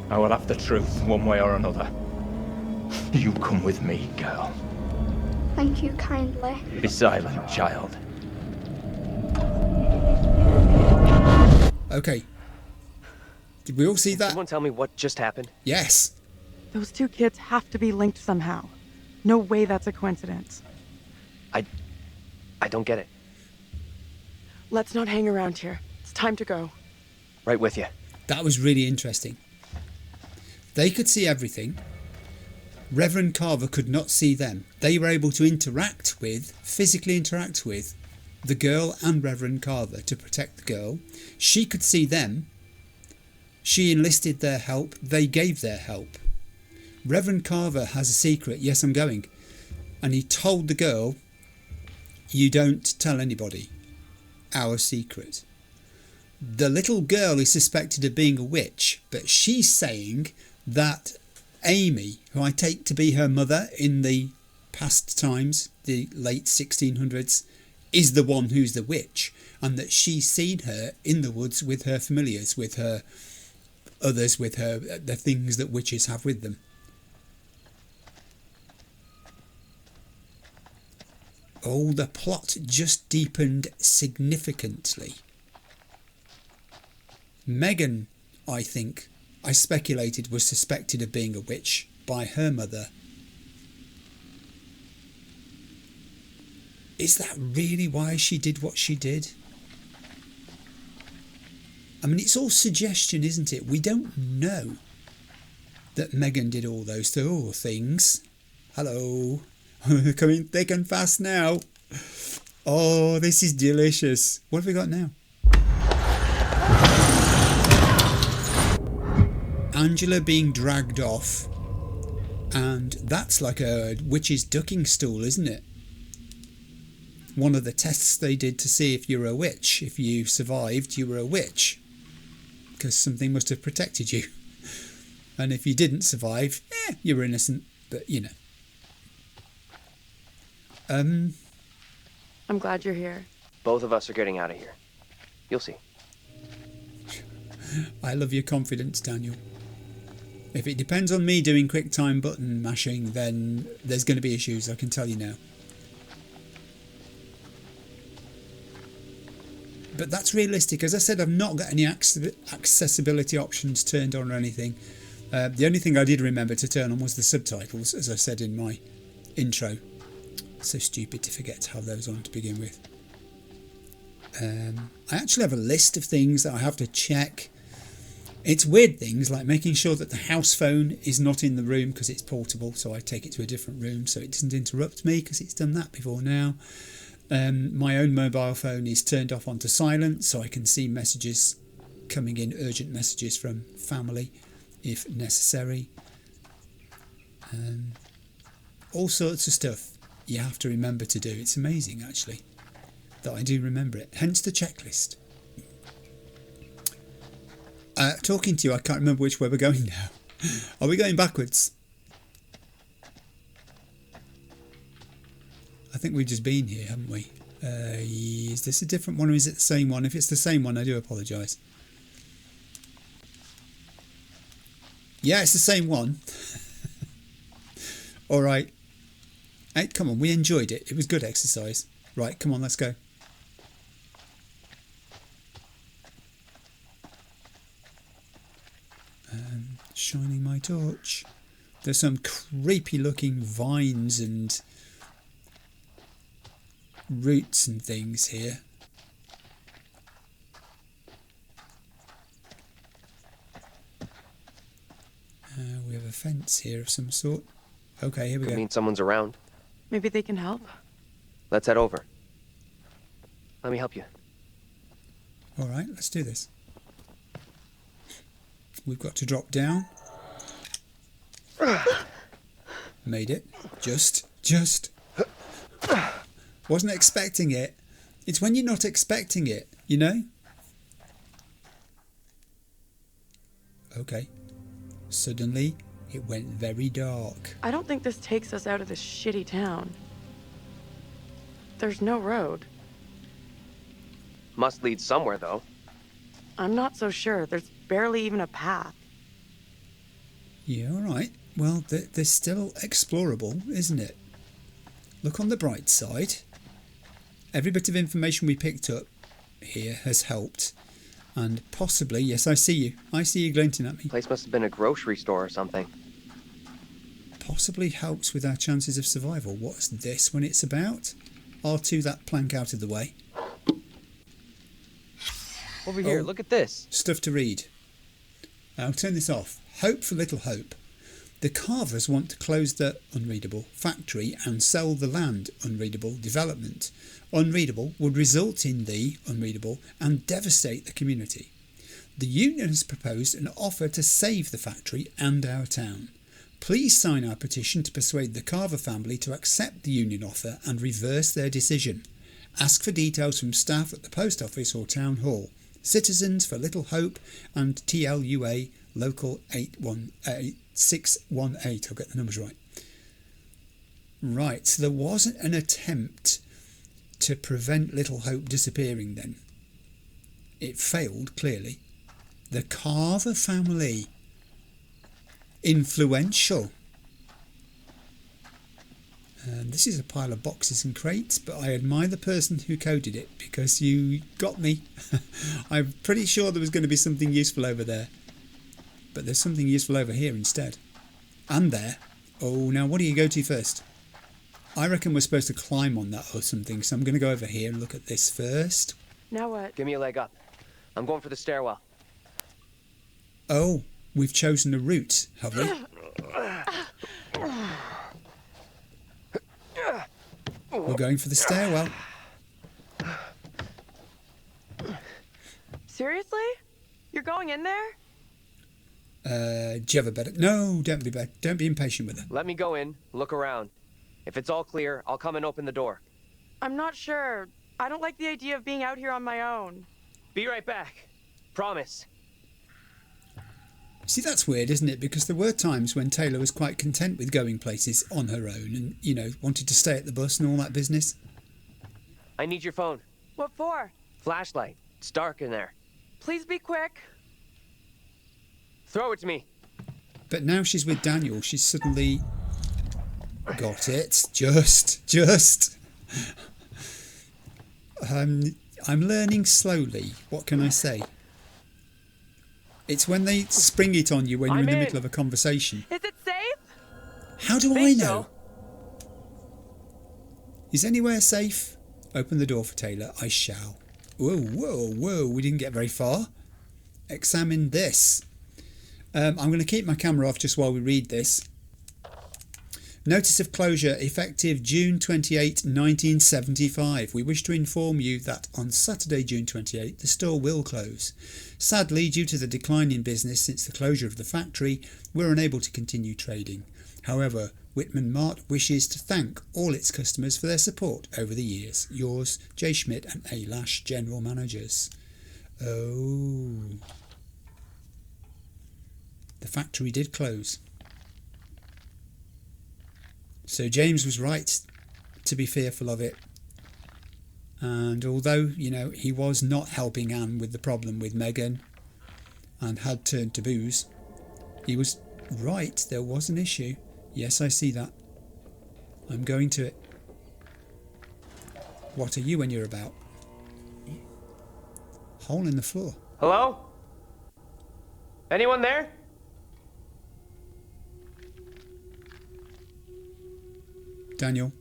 I will have the truth one way or another. You come with me, girl. Thank you kindly. Be silent, child. Okay. Did we all see that? Someone tell me what just happened? Yes. Those two kids have to be linked somehow. No way that's a coincidence. I don't get it. Let's not hang around here. It's time to go. Right with you. That was really interesting. They could see everything. Reverend Carver could not see them. They were able to physically interact with the girl and Reverend Carver to protect the girl. She could see them. She enlisted their help. They gave their help. Reverend Carver has a secret. Yes, I'm going. And he told the girl, you don't tell anybody our secret. The little girl is suspected of being a witch, but she's saying that Amy, who I take to be her mother in the past times, the late 1600s, is the one who's the witch, and that she's seen her in the woods with her familiars, with her others, with her the things that witches have with them. Oh, the plot just deepened significantly. Megan, I speculated, was suspected of being a witch by her mother. Is that really why she did what she did? I mean, it's all suggestion, isn't it? We don't know that Megan did all those things. Hello. Coming thick and fast now. Oh, this is delicious. What have we got now? Angela being dragged off. And that's like a witch's ducking stool, isn't it? One of the tests they did to see if you're a witch. If you survived, you were a witch. Because something must have protected you. And if you didn't survive, you were innocent. But, you know. I'm glad you're here. Both of us are getting out of here. You'll see. I love your confidence, Daniel. If it depends on me doing quick time button mashing, then there's going to be issues, I can tell you now. But that's realistic. As I said, I've not got any accessibility options turned on or anything. The only thing I did remember to turn on was the subtitles, as I said in my intro. So stupid to forget to have those on to begin with. I actually have a list of things that I have to check. It's weird things like making sure that the house phone is not in the room because it's portable, so I take it to a different room so it doesn't interrupt me because it's done that before now. My own mobile phone is turned off onto silent so I can see messages coming in, urgent messages from family if necessary. All sorts of stuff you have to remember to do. It's amazing actually that I do remember it, hence the checklist. Talking to you, I can't remember which way we're going now. Are we going backwards? I think we've just been here, haven't we? Is this a different one or is it the same one? If it's the same one, I do apologise. Yeah, it's the same one. Alright. Hey, come on, we enjoyed it. It was good exercise. Right, come on, let's go. Shining my torch. There's some creepy looking vines and roots and things here. We have a fence here of some sort. Okay, here we Could go. mean someone's around. Maybe they can help. Let's head over. Let me help you. All right, let's do this. We've got to drop down. Made it. Just. Wasn't expecting it. It's when you're not expecting it, you know? Okay. Suddenly, it went very dark. I don't think this takes us out of this shitty town. There's no road. Must lead somewhere, though. I'm not so sure. There's barely even a path. Yeah, all right. Well, they're still explorable, isn't it? Look on the bright side. Every bit of information we picked up here has helped. And possibly, yes, I see you. I see you glinting at me. Place must have been a grocery store or something. Possibly helps with our chances of survival. What's this when it's about? R2 that plank out of the way. Over here, Oh. look at this. Stuff to read. I'll turn this off. Hope for little hope. The carvers want to close the unreadable factory and sell the land unreadable development. Unreadable would result in the unreadable and devastate the community. The union has proposed an offer to save the factory and our town. Please sign our petition to persuade the Carver family to accept the union offer and reverse their decision. Ask for details from staff at the post office or town hall. Citizens for Little Hope and TLUA Local 618. I'll get the numbers right. Right, so there wasn't an attempt to prevent Little Hope disappearing then. It failed, clearly. The Carver family. Influential. This is a pile of boxes and crates, but I admire the person who coded it because you got me. I'm pretty sure there was going to be something useful over there. But there's something useful over here instead. And there. Oh, now what do you go to first? I reckon we're supposed to climb on that or something, so I'm going to go over here and look at this first. Now what? Give me a leg up. I'm going for the stairwell. Oh, we've chosen a route, have we? We're going for the stairwell. Seriously? You're going in there? Do you have a better... No, don't be impatient with her. Let me go in, look around. If it's all clear, I'll come and open the door. I'm not sure. I don't like the idea of being out here on my own. Be right back. Promise. See, that's weird, isn't it? Because there were times when Taylor was quite content with going places on her own and, you know, wanted to stay at the bus and all that business. I need your phone. What for? Flashlight. It's dark in there. Please be quick. Throw it to me. But now she's with Daniel, she's suddenly... Got it. Just. I'm learning slowly. What can I say? It's when they spring it on you when you're in the middle of a conversation. Is it safe? How do I know? Is anywhere safe? Open the door for Taylor. I shall. Whoa. We didn't get very far. Examine this. I'm going to keep my camera off just while we read this. Notice of closure effective June 28, 1975. We wish to inform you that on Saturday, June 28, the store will close. Sadly, due to the decline in business since the closure of the factory, we're unable to continue trading. However, Whitman Mart wishes to thank all its customers for their support over the years. Yours, J. Schmidt and A. Lash, General Managers. Oh. The factory did close. So James was right to be fearful of it. And although, you know, he was not helping Anne with the problem with Megan and had turned to booze, he was right, there was an issue. Yes, I see that. I'm going to it. What are you when you're about? Hole in the floor. Hello? Anyone there? Daniel.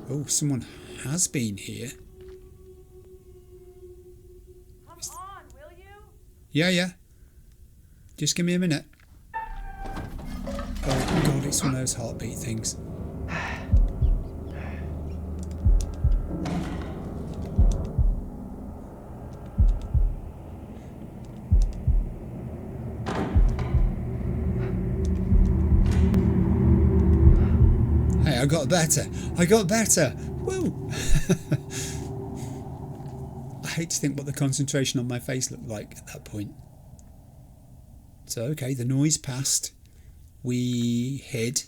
Oh, someone has been here. Come on, will you? Yeah. Just give me a minute. It's one of those heartbeat things. Hey, I got better. I got better. Woo! I hate to think what the concentration on my face looked like at that point. So, okay, the noise passed. We hid.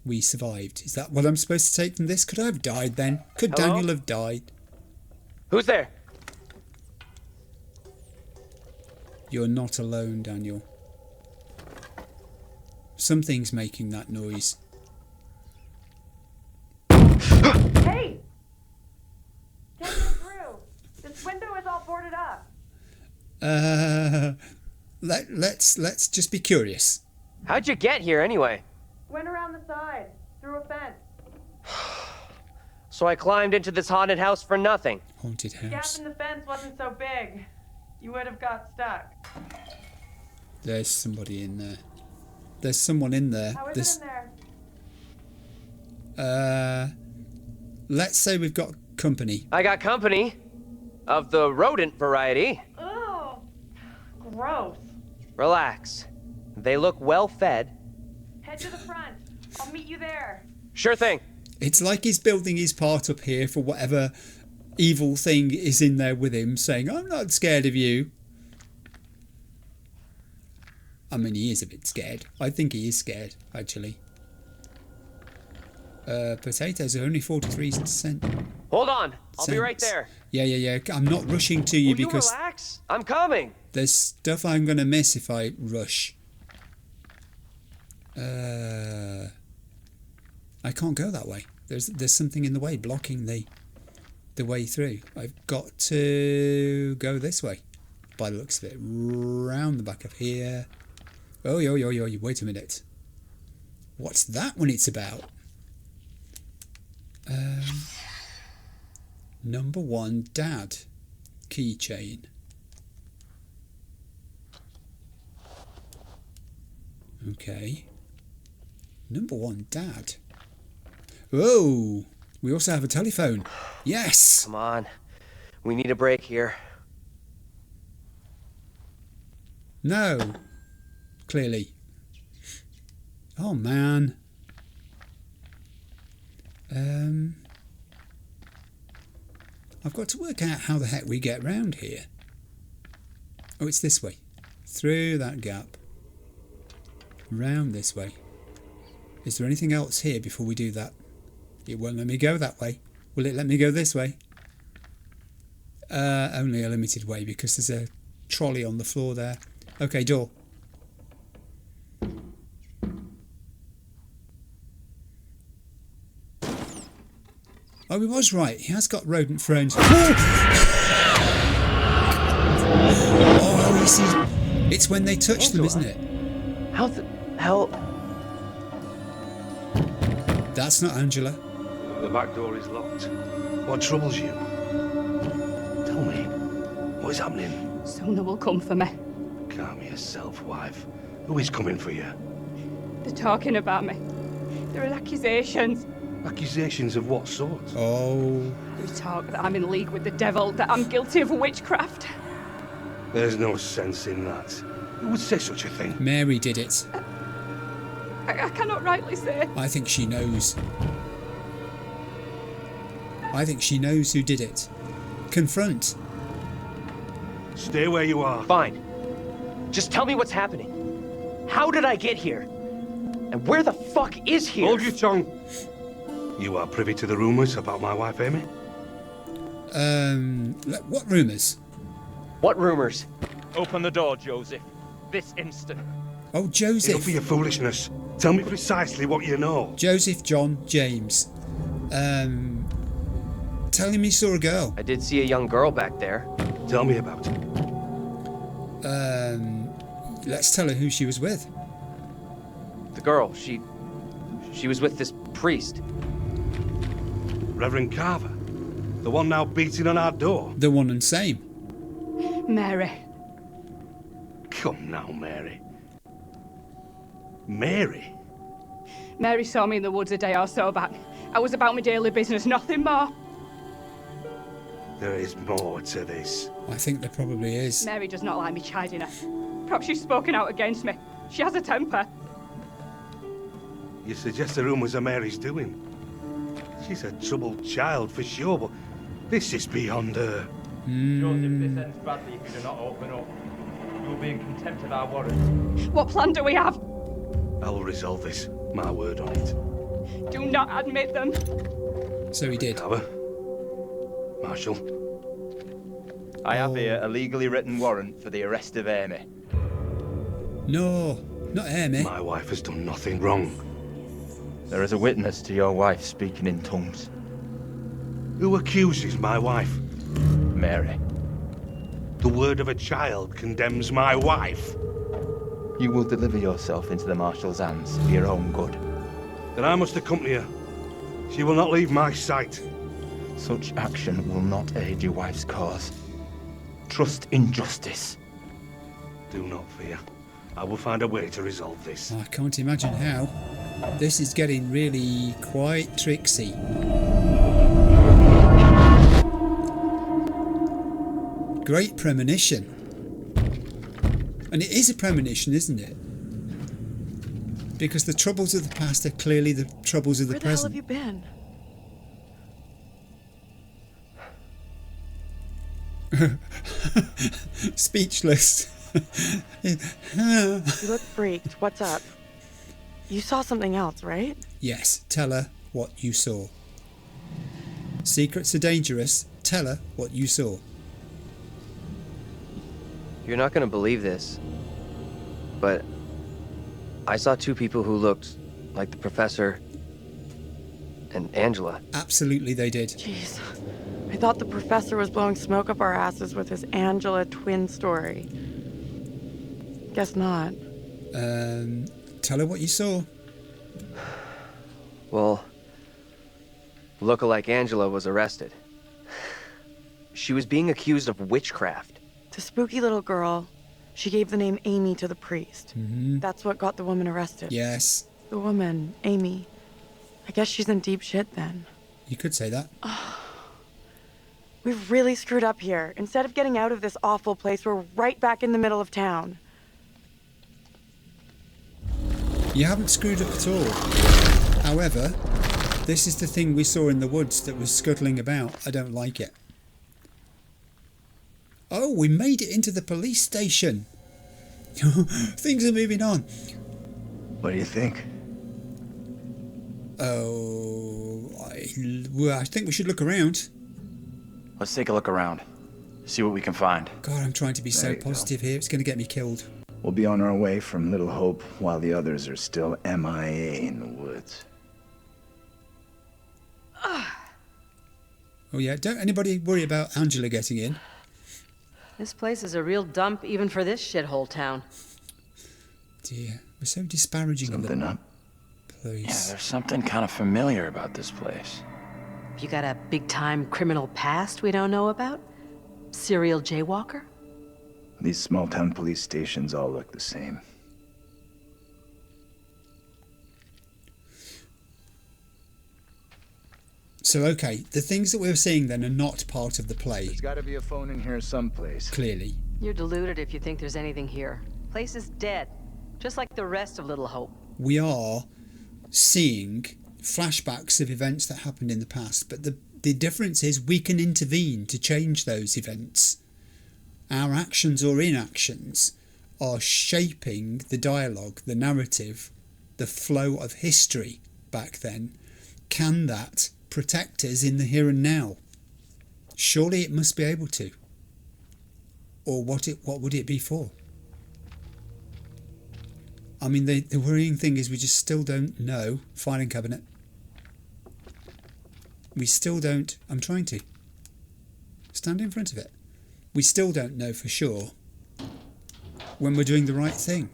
We survived. Is that what I'm supposed to take from this? Could I have died then? Could Hello? Daniel have died? Who's there? You're not alone, Daniel. Something's making that noise. Hey! Can't get through. This window is all boarded up. Let's just be curious. How'd you get here anyway? Went around the side, through a fence. So I climbed into this haunted house for nothing. Haunted The gap house. in the fence wasn't so big. You would have got stuck. There's somebody in there. There's someone in there. How is it in Uh, there? let's say we've got company. I got company. Of the rodent variety. Oh, gross. Relax. They look well fed. Head to the front. I'll meet you there. Sure thing. It's like he's building his part up here for whatever evil thing is in there with him, saying, I'm not scared of you. I mean, he is a bit scared. I think he is scared, actually. Potatoes are only 43%. Hold on. I'll be right cents. there. Yeah. I'm not rushing to you Will you because relax? I'm coming. there's stuff I'm going to miss if I rush. I can't go that way. There's something in the way blocking the way through. I've got to go this way by the looks of it. Round the back of here. Oh, yo, wait a minute. What's that one it's about? Number 1, Dad. Keychain. Okay. Number 1, Dad. Oh, we also have a telephone. Yes. Come on. We need a break here. No. Clearly. Oh, man. I've got to work out how the heck we get round here. Oh, it's this way. Through that gap. Round this way. Is there anything else here before we do that? It won't let me go that way. Will it let me go this way? Only a limited way because there's a trolley on the floor there. Okay, door. Oh, he was right. He has got rodent friends. Oh, you see, it's when they touch them, isn't it? How the hell? That's not Angela. The back door is locked. What troubles you? Tell me, what is happening? Sona will come for me. Calm yourself, wife. Who is coming for you? They're talking about me. There are accusations. Accusations of what sort? Oh, They talk that I'm in league with the devil, that I'm guilty of witchcraft. There's no sense in that. Who would say such a thing? Mary did it. I cannot rightly say. I think she knows. I think she knows who did it. Confront. Stay where you are. Fine. Just tell me what's happening. How did I get here? And where the fuck is here? Hold your tongue. You are privy to the rumours about my wife, Amy? What rumours? What rumors? Open the door, Joseph. This instant. Oh, Enough Joseph. of your foolishness. Tell me precisely what you know. Joseph, John, James. Telling me he saw a girl. I did see a young girl back there. Tell me about it. Let's tell her who she was with. The girl, she was with this priest. Reverend Carver. The one now beating on our door. The one and same. Mary. Come now, Mary. Mary? Mary saw me in the woods a day or so back. I was about my daily business, nothing more. There is more to this. I think there probably is. Mary does not like me chiding her. Perhaps she's spoken out against me. She has a temper. You suggest the room was a Mary's doing? She's a troubled child for sure, but this is beyond her. Joseph, this ends badly if you do not open up. You will be in contempt of our warrant. What plan do we have? I will resolve this. My word on it. Do not admit them. So he did. Cover. Marshal. I have here a legally written warrant for the arrest of Amy. No, not Amy. My wife has done nothing wrong. There is a witness to your wife speaking in tongues. Who accuses my wife? Mary. The word of a child condemns my wife. You will deliver yourself into the Marshal's hands for your own good. Then I must accompany her. She will not leave my sight. Such action will not aid your wife's cause. Trust in justice. Do not fear. I will find a way to resolve this. I can't imagine how. This is getting really quite tricksy. Great premonition. And it is a premonition, isn't it? Because the troubles of the past are clearly the troubles of the present. Where the hell have you been? Speechless. You look freaked. What's up? You saw something else, right? Yes, tell her what you saw. Secrets are dangerous. Tell her what you saw. You're not gonna believe this, but I saw two people who looked like the professor and Angela. Absolutely they did. Jeez. I thought the professor was blowing smoke up our asses with his Angela twin story. Guess not. Tell her what you saw. Well, lookalike Angela was arrested. She was being accused of witchcraft. The spooky little girl, she gave the name Amy to the priest. Mm-hmm. That's what got the woman arrested. Yes. The woman, Amy. I guess she's in deep shit then. You could say that. We've really screwed up here. Instead of getting out of this awful place, we're right back in the middle of town. You haven't screwed up at all. However, this is the thing we saw in the woods that was scuttling about. I don't like it. Oh, we made it into the police station. Things are moving on. What do you think? Oh, I think we should look around. Let's take a look around. See what we can find. God, I'm trying to be so positive here. It's going to get me killed. We'll be on our way from Little Hope while the others are still MIA in the woods. Oh yeah, don't anybody worry about Angela getting in. This place is a real dump even for this shithole town. Dear, we're so disparaging of them. Something up? Please. Yeah, there's something kind of familiar about this place. You got a big-time criminal past we don't know about? Serial jaywalker? These small-town police stations all look the same. So, okay, the things that we're seeing then are not part of the play. There's got to be a phone in here someplace. Clearly. You're deluded if you think there's anything here. Place is dead, just like the rest of Little Hope. We are seeing flashbacks of events that happened in the past, but the difference is we can intervene to change those events. Our actions or inactions are shaping the dialogue, the narrative, the flow of history back then. Can that protect us in the here and now? Surely it must be able to. Or what would it be for? I mean, the worrying thing is we just still don't know. Filing cabinet. We still don't. I'm trying to stand in front of it. We still don't know for sure when we're doing the right thing.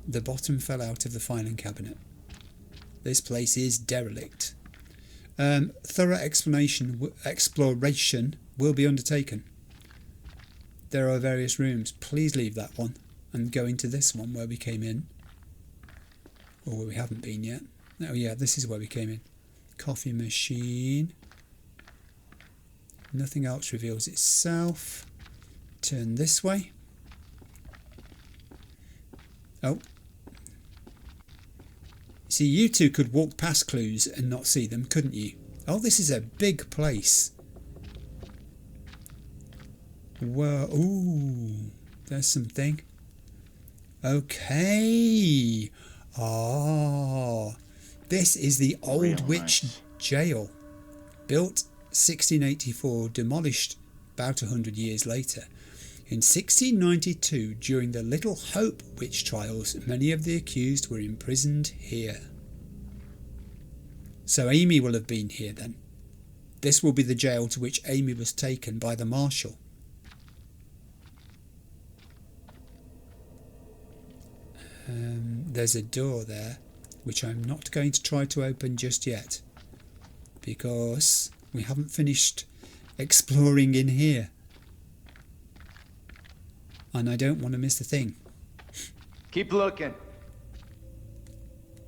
The bottom fell out of the filing cabinet. This place is derelict. Thorough exploration will be undertaken. There are various rooms. Please leave that one. and go into this one where we came in. Or where we haven't been yet. Oh yeah, this is where we came in. Coffee machine. Nothing else reveals itself. Turn this way. Oh. See, you two could walk past clues and not see them, couldn't you? Oh, this is a big place. Whoa, ooh, there's something. Okay. Ah, this is the Old Witch Jail. Built 1684, demolished about 100 years later. In 1692, during the Little Hope witch trials, many of the accused were imprisoned here. So Amy will have been here then. This will be the jail to which Amy was taken by the marshal. There's a door there, which I'm not going to try to open just yet, because we haven't finished exploring in here. And I don't want to miss the thing. Keep looking.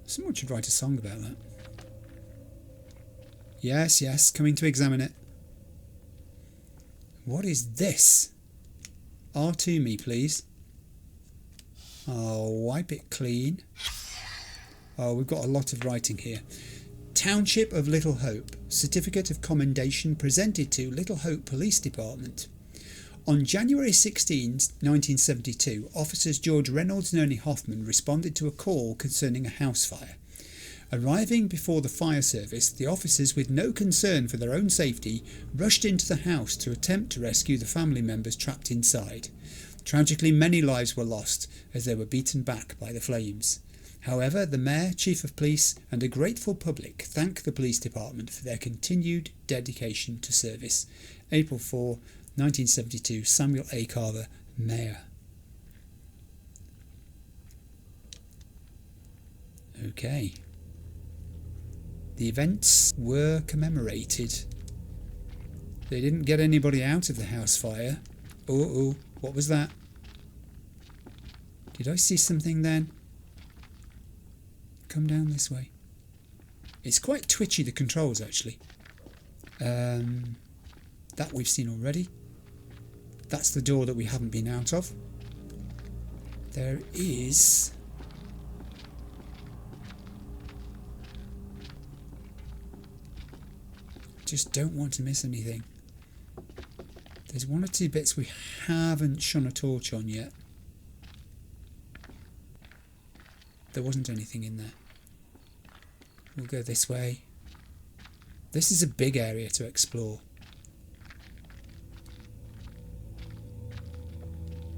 Someone should write a song about that. Yes, yes, coming to examine it. What is this? R2 me, please. I'll wipe it clean. Oh, we've got a lot of writing here. Township of Little Hope. Certificate of Commendation presented to Little Hope Police Department. On January 16, 1972, officers George Reynolds and Ernie Hoffman responded to a call concerning a house fire. Arriving before the fire service, the officers, with no concern for their own safety, rushed into the house to attempt to rescue the family members trapped inside. Tragically, many lives were lost as they were beaten back by the flames. However, the mayor, chief of police and a grateful public thank the police department for their continued dedication to service. April 4, 1972, Samuel A. Carver, Mayor. Okay. The events were commemorated. They didn't get anybody out of the house fire. Oh, what was that? Did I see something then? Come down this way. It's quite twitchy, the controls, actually. That we've seen already. That's the door that we haven't been out of. There is... Just don't want to miss anything. There's one or two bits we haven't shone a torch on yet. There wasn't anything in there. We'll go this way. This is a big area to explore.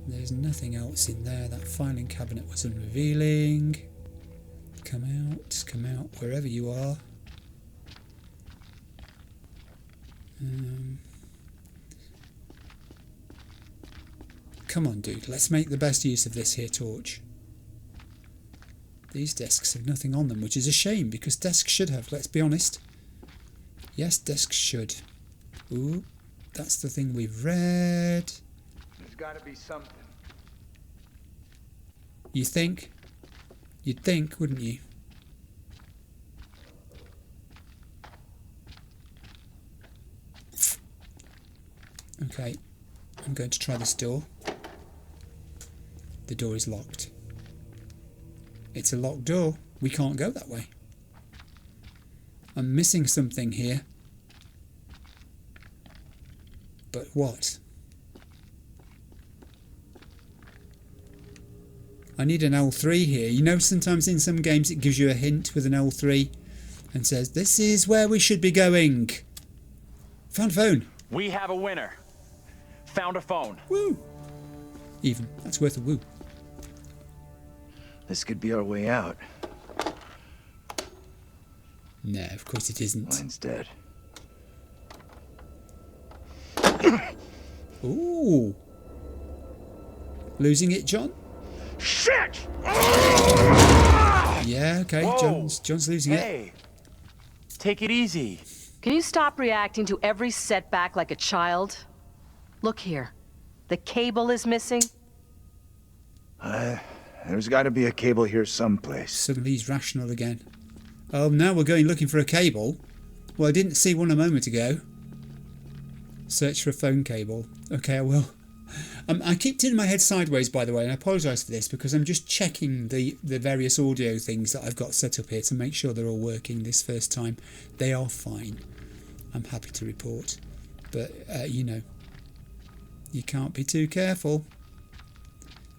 There's nothing else in there. That filing cabinet was unrevealing. Come out, wherever you are. Come on, dude, let's make the best use of this here torch. These desks have nothing on them, which is a shame, because desks should have, let's be honest. Yes, desks should. Ooh, that's the thing we've read. There's gotta be something. You think? You'd think, wouldn't you? Okay, I'm going to try this door. The door is locked. It's a locked door. We can't go that way. I'm missing something here. But what? I need an L3 here. You know, sometimes in some games it gives you a hint with an L3 and says, this is where we should be going. Found a phone. We have a winner. Found a phone. Woo! Even. That's worth a woo. This could be our way out. No, of course it isn't. Mine's dead. Ooh. Losing it, John? Shit! Yeah, okay. John's losing it. Hey, take it easy. Can you stop reacting to every setback like a child? Look here. The cable is missing. There's got to be a cable here someplace. Suddenly he's rational again. Oh, now we're going looking for a cable. Well, I didn't see one a moment ago. Search for a phone cable. Okay, I will. I keep turning my head sideways, by the way, and I apologise for this because I'm just checking the various audio things that I've got set up here to make sure they're all working this first time. They are fine. I'm happy to report. But, you know, you can't be too careful.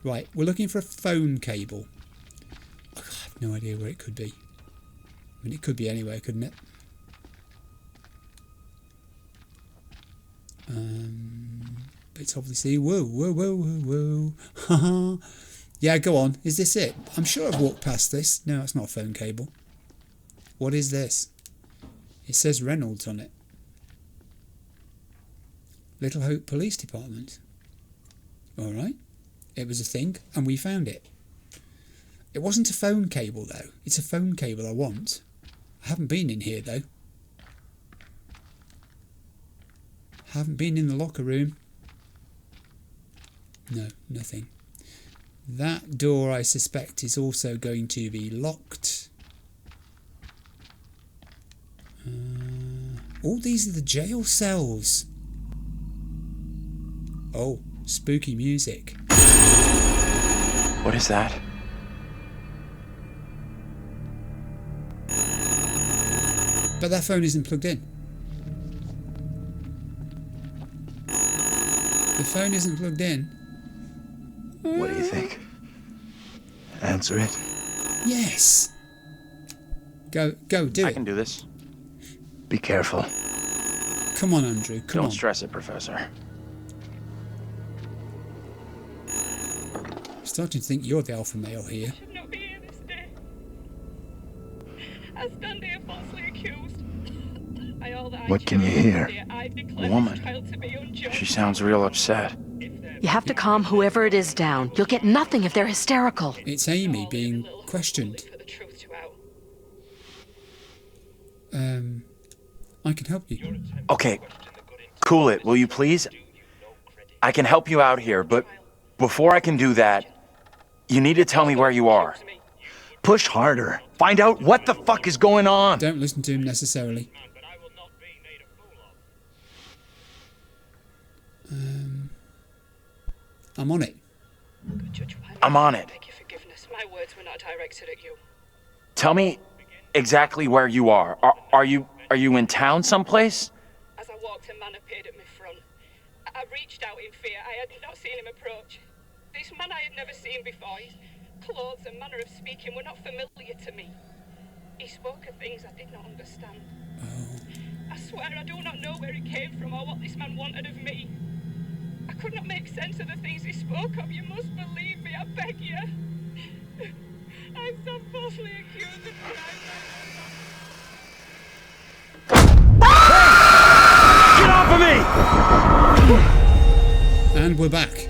Right, we're looking for a phone cable. I have no idea where it could be. I mean, it could be anywhere, couldn't it? But it's obviously... Whoa, whoa, whoa, whoa, whoa. Yeah, go on. Is this it? I'm sure I've walked past this. No, it's not a phone cable. What is this? It says Reynolds on it. Little Hope Police Department. All right. It was a thing, and we found it. It wasn't a phone cable, though. It's a phone cable I want. I haven't been in here, though. Haven't been in the locker room. No, nothing. That door, I suspect, is also going to be locked. All these are the jail cells. Oh, spooky music. What is that? But that phone isn't plugged in. The phone isn't plugged in. What do you think? Answer it. Yes. Go, do it. I can do this. Be careful. Come on, Andrew, come on. Don't stress it, Professor. I'm starting to think you're the alpha male here. Should not be here this day. I stand here falsely accused. What can you hear? Woman. She sounds real upset. You have to calm whoever it is down. You'll get nothing if they're hysterical. It's Amy being questioned. I can help you. Okay, cool it, will you please? I can help you out here, but before I can do that, you need to tell me where you are. Push harder. Find out what the fuck is going on. Don't listen to him necessarily. I'm on it. I'm on it. My words were not directed at you. Tell me exactly where you are. Are you in town someplace? As I walked, a man appeared at my front. I reached out in fear. I had not seen him approach. This man I had never seen before. His clothes and manner of speaking were not familiar to me. He spoke of things I did not understand. I swear I do not know where he came from or what this man wanted of me. I could not make sense of the things he spoke of. You must believe me, I beg you. I'm so falsely accused of crime. Get off of me! And we're back.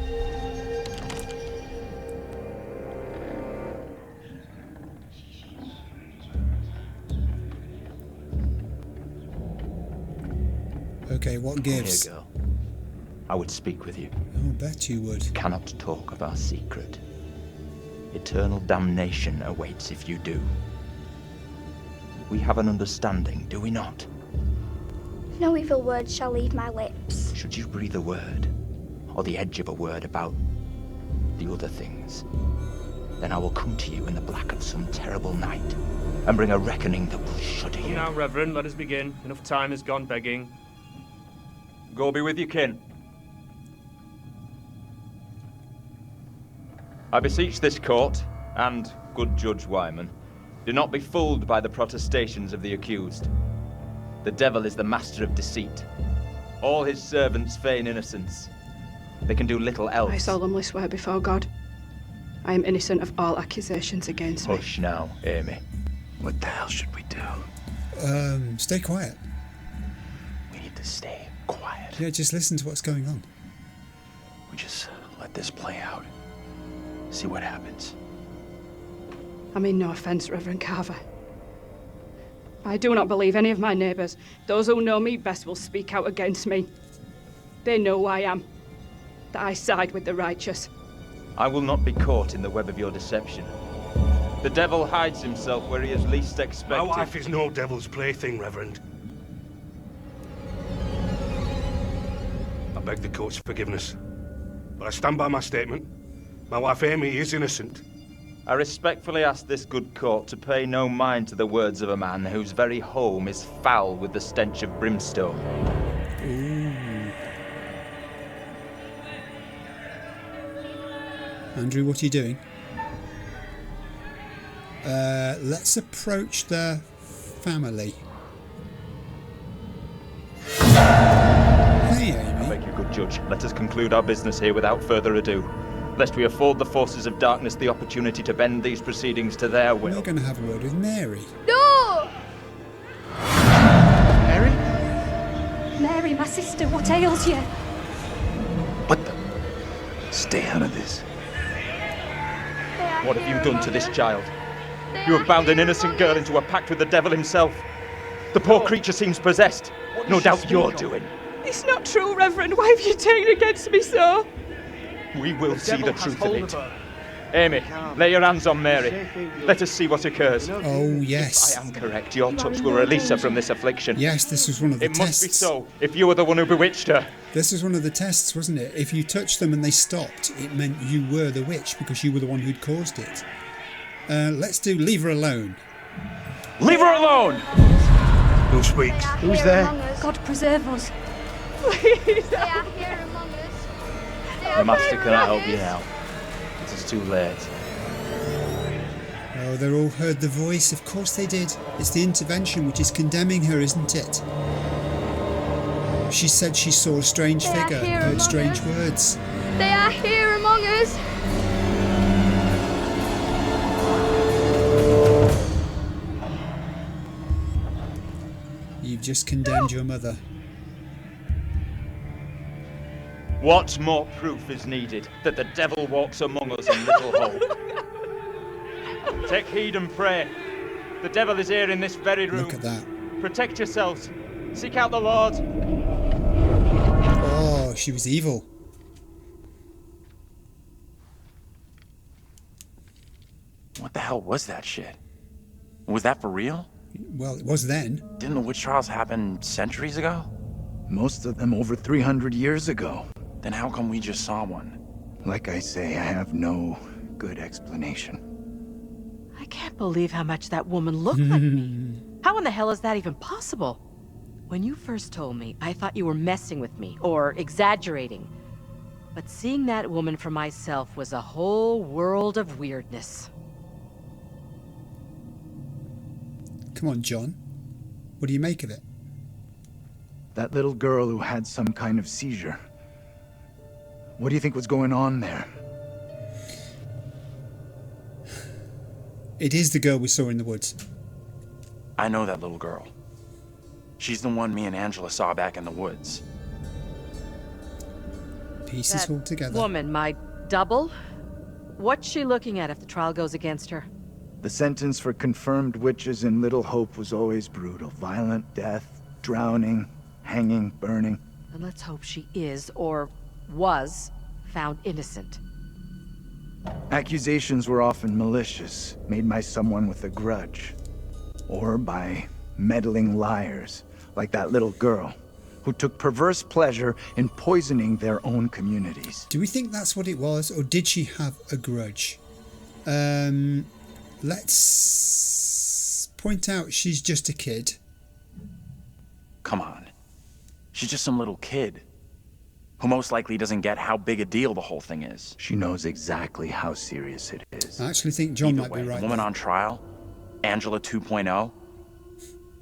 Okay, what gives? Here, girl. I would speak with you. Oh, bet you would. Cannot talk of our secret. Eternal damnation awaits if you do. We have an understanding, do we not? No evil word shall leave my lips. Should you breathe a word, or the edge of a word about the other things, then I will come to you in the black of some terrible night, and bring a reckoning that will shudder you. Now, Reverend, let us begin. Enough time has gone begging. Go be with your kin. I beseech this court, and good Judge Wyman, do not be fooled by the protestations of the accused. The devil is the master of deceit. All his servants feign innocence. They can do little else. I solemnly swear before God, I am innocent of all accusations against me. Hush now, Amy. What the hell should we do? Stay quiet. We need to stay quiet. Yeah, just listen to what's going on. We just let this play out. See what happens. I mean no offence, Reverend Carver. I do not believe any of my neighbours. Those who know me best will speak out against me. They know who I am, that I side with the righteous. I will not be caught in the web of your deception. The devil hides himself where he is least expected. My wife is no devil's plaything, Reverend. I beg the court's forgiveness, but I stand by my statement. My wife Amy is innocent. I respectfully ask this good court to pay no mind to the words of a man whose very home is foul with the stench of brimstone. Ooh. Andrew, what are you doing? Let's approach the family. Hey, Amy. I beg you, good judge, let us conclude our business here without further ado, lest we afford the forces of darkness the opportunity to bend these proceedings to their will. We're going to have a word with Mary. No! Mary? Mary, my sister, what ails you? What the? Stay out of this. What have you done to this child? You have bound an innocent girl into a pact with the devil himself. The poor creature seems possessed. No doubt you're doing. It's not true, Reverend. Why have you taken against me so? We will see the truth of it. Amy, lay your hands on Mary. Let us see what occurs. Oh, yes. If I am correct, your touch will release her from this affliction. Yes, this was one of the tests. It must be so, if you were the one who bewitched her. This was one of the tests, wasn't it? If you touched them and they stopped, it meant you were the witch because you were the one who'd caused it. Let's do leave her alone. Leave her alone! Who speaks? Who's there? God preserve us. Please. They are here among us. The master cannot help you now. It is too late. Oh, they all heard the voice. Of course they did. It's the intervention which is condemning her, isn't it? She said she saw a strange figure and heard strange words. They are here among us. You've just condemned your mother. What more proof is needed that the devil walks among us in Little Hope? Take heed and pray. The devil is here in this very room. Look at that. Protect yourselves. Seek out the Lord. Oh, she was evil. What the hell was that shit? Was that for real? Well, it was then. Didn't the witch trials happen centuries ago? Most of them over 300 years ago. Then how come we just saw one? Like I say, I have no good explanation. I can't believe how much that woman looked like me. How in the hell is that even possible? When you first told me, I thought you were messing with me, or exaggerating. But seeing that woman for myself was a whole world of weirdness. Come on, John. What do you make of it? That little girl who had some kind of seizure. What do you think was going on there? It is the girl we saw in the woods. I know that little girl. She's the one me and Angela saw back in the woods. Pieces all together. Woman, my double? What's she looking at if the trial goes against her? The sentence for confirmed witches in Little Hope was always brutal. Violent death, drowning, hanging, burning. And let's hope she is, or was, found innocent. Accusations were often malicious, made by someone with a grudge. Or by meddling liars, like that little girl, who took perverse pleasure in poisoning their own communities. Do we think that's what it was, or did she have a grudge? Let's point out she's just a kid. Come on. She's just some little kid who most likely doesn't get how big a deal the whole thing is. She knows exactly how serious it is. I actually think John Either might way, be right. the woman there. on trial, Angela 2.0,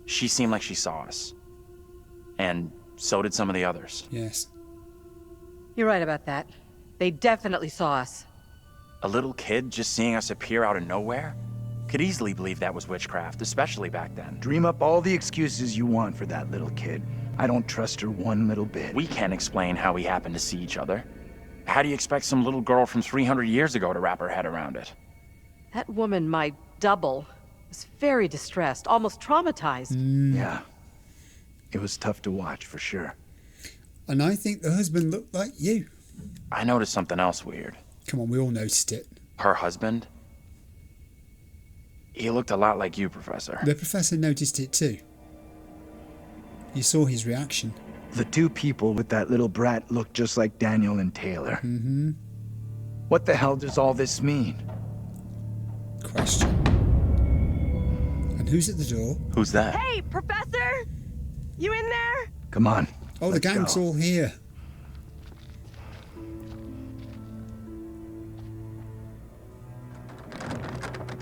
she seemed like she saw us. And so did some of the others. Yes. You're right about that. They definitely saw us. A little kid just seeing us appear out of nowhere? Could easily believe that was witchcraft, especially back then. Dream up all the excuses you want for that little kid. I don't trust her one little bit. We can't explain how we happened to see each other. How do you expect some little girl from 300 years ago to wrap her head around it? That woman, my double, was very distressed, almost traumatized. Yeah. It was tough to watch, for sure. And I think the husband looked like you. I noticed something else weird. Come on, we all noticed it. Her husband? He looked a lot like you, Professor. The professor noticed it too. You saw his reaction. The two people with that little brat look just like Daniel and Taylor. Mm-hmm. What the hell does all this mean? Question. And who's at the door? Who's that? Hey, Professor! You in there? Come on. Oh, the gang's all here.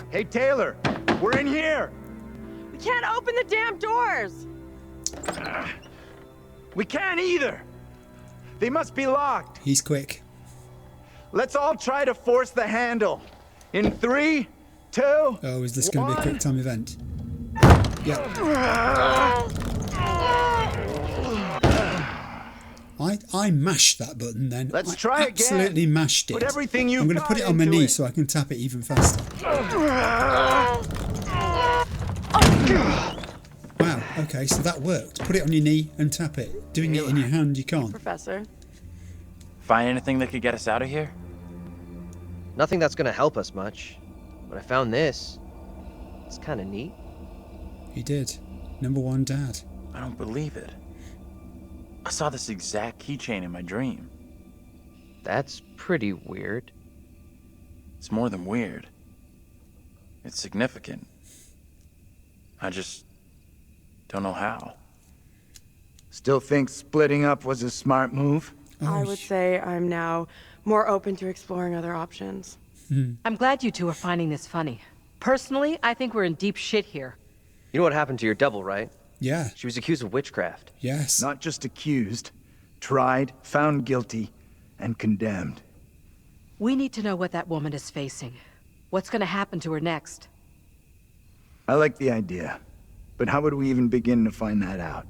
Hey, Taylor, we're in here. We can't open the damn doors. We can't either. They must be locked. He's quick. Let's all try to force the handle. In 3, 2. Oh, is this going to be a quick time event? Yeah. I mashed that button then. Let's try again. Absolutely mashed it. Put everything you've I'm going to got put it on my into knee it. so I can tap it even faster. Wow, okay, so that worked. Put it on your knee and tap it. Doing it in your hand, you can't. Professor. Find anything that could get us out of here? Nothing that's gonna help us much. But I found this. It's kind of neat. He did. Number 1 dad. I don't believe it. I saw this exact keychain in my dream. That's pretty weird. It's more than weird. It's significant. I just don't know how. Still think splitting up was a smart move? I would say I'm now more open to exploring other options. I'm glad you two are finding this funny. Personally, I think we're in deep shit here. You know what happened to your double, right? Yeah. She was accused of witchcraft. Yes. Not just accused, tried, found guilty, and condemned. We need to know what that woman is facing. What's going to happen to her next? I like the idea, but how would we even begin to find that out?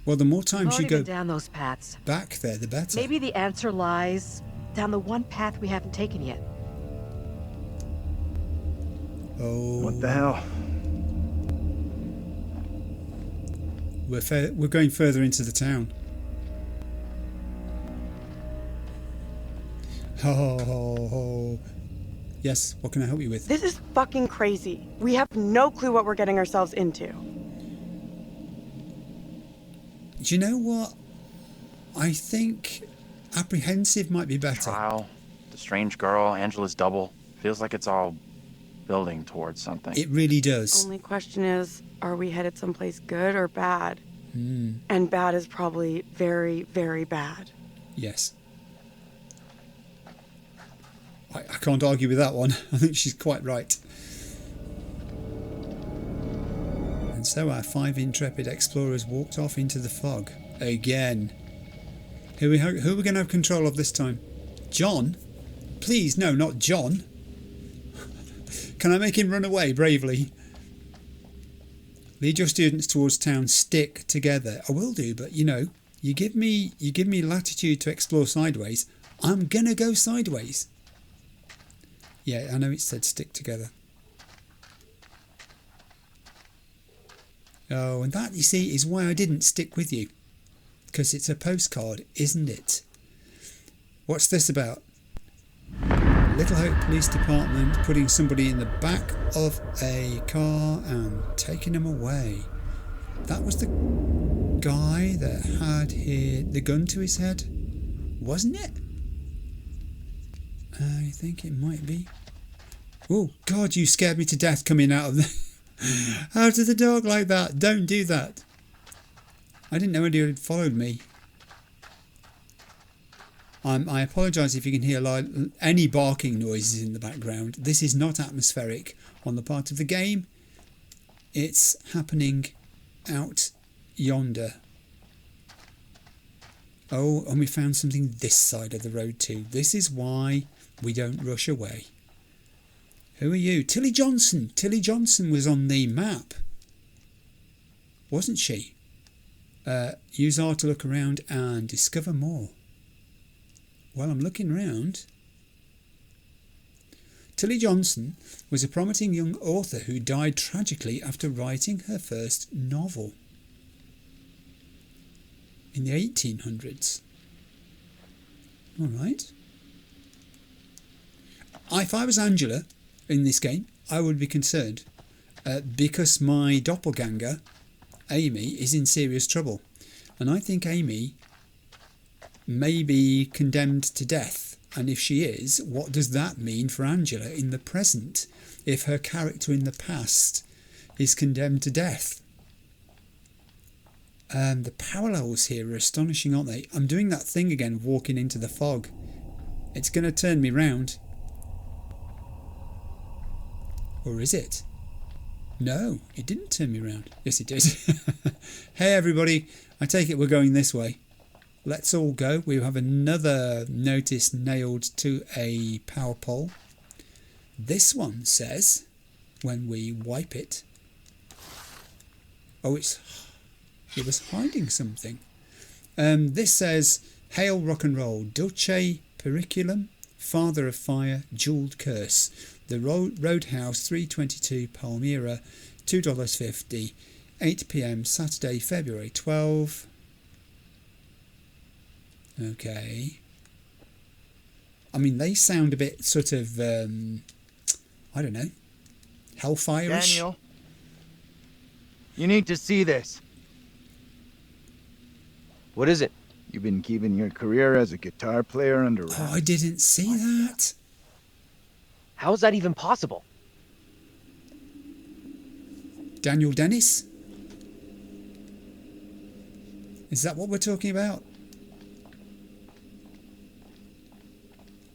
Well, the more times you Already go been down those paths. back there, the better. Maybe the answer lies down the one path we haven't taken yet. Oh. What the hell? We're going further into the town. Oh. Yes, what can I help you with? This is fucking crazy. We have no clue what we're getting ourselves into. Do you know what? I think apprehensive might be better. Trial, the strange girl, Angela's double. Feels like it's all building towards something. It really does. Only question is, are we headed someplace good or bad? Mm. And bad is probably very, very bad. Yes. I can't argue with that one. I think she's quite right. And so our 5 intrepid explorers walked off into the fog. Again. Who are we going to have control of this time? John? Please, no, not John. Can I make him run away bravely? Lead your students towards town. Stick together. I will do, but you know, you give me latitude to explore sideways. I'm gonna go sideways. Yeah, I know it said stick together. Oh, and that, you see, is why I didn't stick with you. Because it's a postcard, isn't it? What's this about? Little Hope Police Department putting somebody in the back of a car and taking them away. That was the guy that had the gun to his head, wasn't it? I think it might be. Oh God, you scared me to death coming out of the dark like that. Don't do that. I didn't know anyone had followed me. I apologise if you can hear any barking noises in the background. This is not atmospheric on the part of the game. It's happening out yonder. Oh, and we found something this side of the road too. This is why we don't rush away. Who are you? Tilly Johnson. Tilly Johnson was on the map, wasn't she? Use R to look around and discover more. Well, I'm looking round. Tilly Johnson was a promising young author who died tragically after writing her first novel in the 1800s. All right. If I was Angela in this game, I would be concerned because my doppelganger, Amy, is in serious trouble. And I think Amy may be condemned to death. And if she is, what does that mean for Angela in the present if her character in the past is condemned to death? The parallels here are astonishing, aren't they? I'm doing that thing again, walking into the fog. It's going to turn me round. Or is it? No, it didn't turn me round. Yes, it did. Hey, everybody. I take it we're going this way. Let's all go. We have another notice nailed to a power pole. This one says, when we wipe it... Oh, it was hiding something. This says, Hail Rock and Roll, Dulce Periculum, Father of Fire, Jeweled Curse. The Roadhouse, 322 Palmyra, $2.50, 8 p.m. Saturday, February 12. Okay. I mean, they sound a bit sort of, I don't know, Hellfire-ish. Daniel, you need to see this. What is it? You've been keeping your career as a guitar player under wraps. Oh, I didn't see that. How is that even possible? Daniel Dennis? Is that what we're talking about?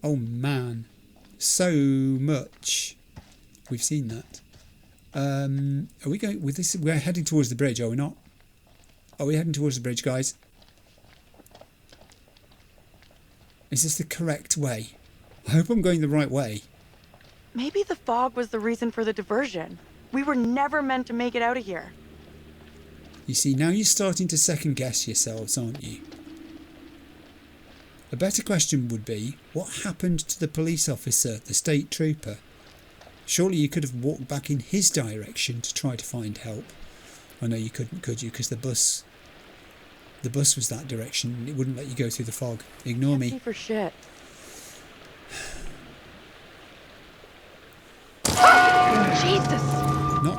Oh man, so much. We've seen that. Are we going with this? We're heading towards the bridge, are we not? Are we heading towards the bridge, guys? Is this the correct way? I hope I'm going the right way. Maybe the fog was the reason for the diversion. We were never meant to make it out of here. You see, now you're starting to second guess yourselves, aren't you? A better question would be, what happened to the police officer, the state trooper? Surely you could have walked back in his direction to try to find help. I know you couldn't, could you? Because the bus was that direction and it wouldn't let you go through the fog. Ignore me. For shit. Jesus! No.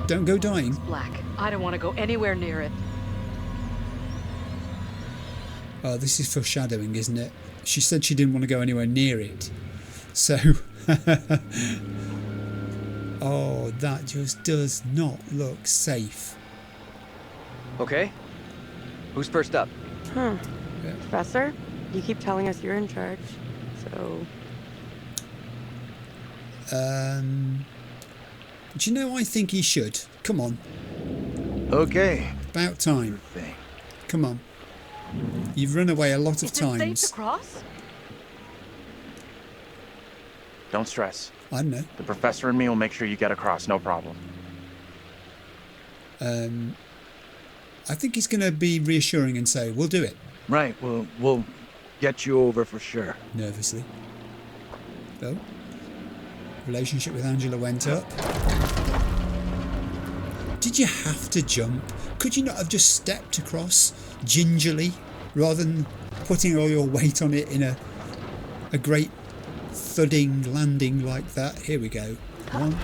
Don't go dying. It's black. I don't want to go anywhere near it. Oh, this is foreshadowing, isn't it? She said she didn't want to go anywhere near it. So... oh, that just does not look safe. Okay. Who's first up? Yeah. Professor, you keep telling us you're in charge, so... Do you know, I think he should. Come on. Okay. About time. Come on. You've run away a lot of times. Is it safe to cross? Don't stress. I know. The professor and me will make sure you get across, no problem. I think he's going to be reassuring and say, we'll do it. Right, we'll get you over for sure. Nervously. Oh. Relationship with Angela went up. Did you have to jump? Could you not have just stepped across gingerly rather than putting all your weight on it in a great thudding landing like that? Here we go. 1, 2.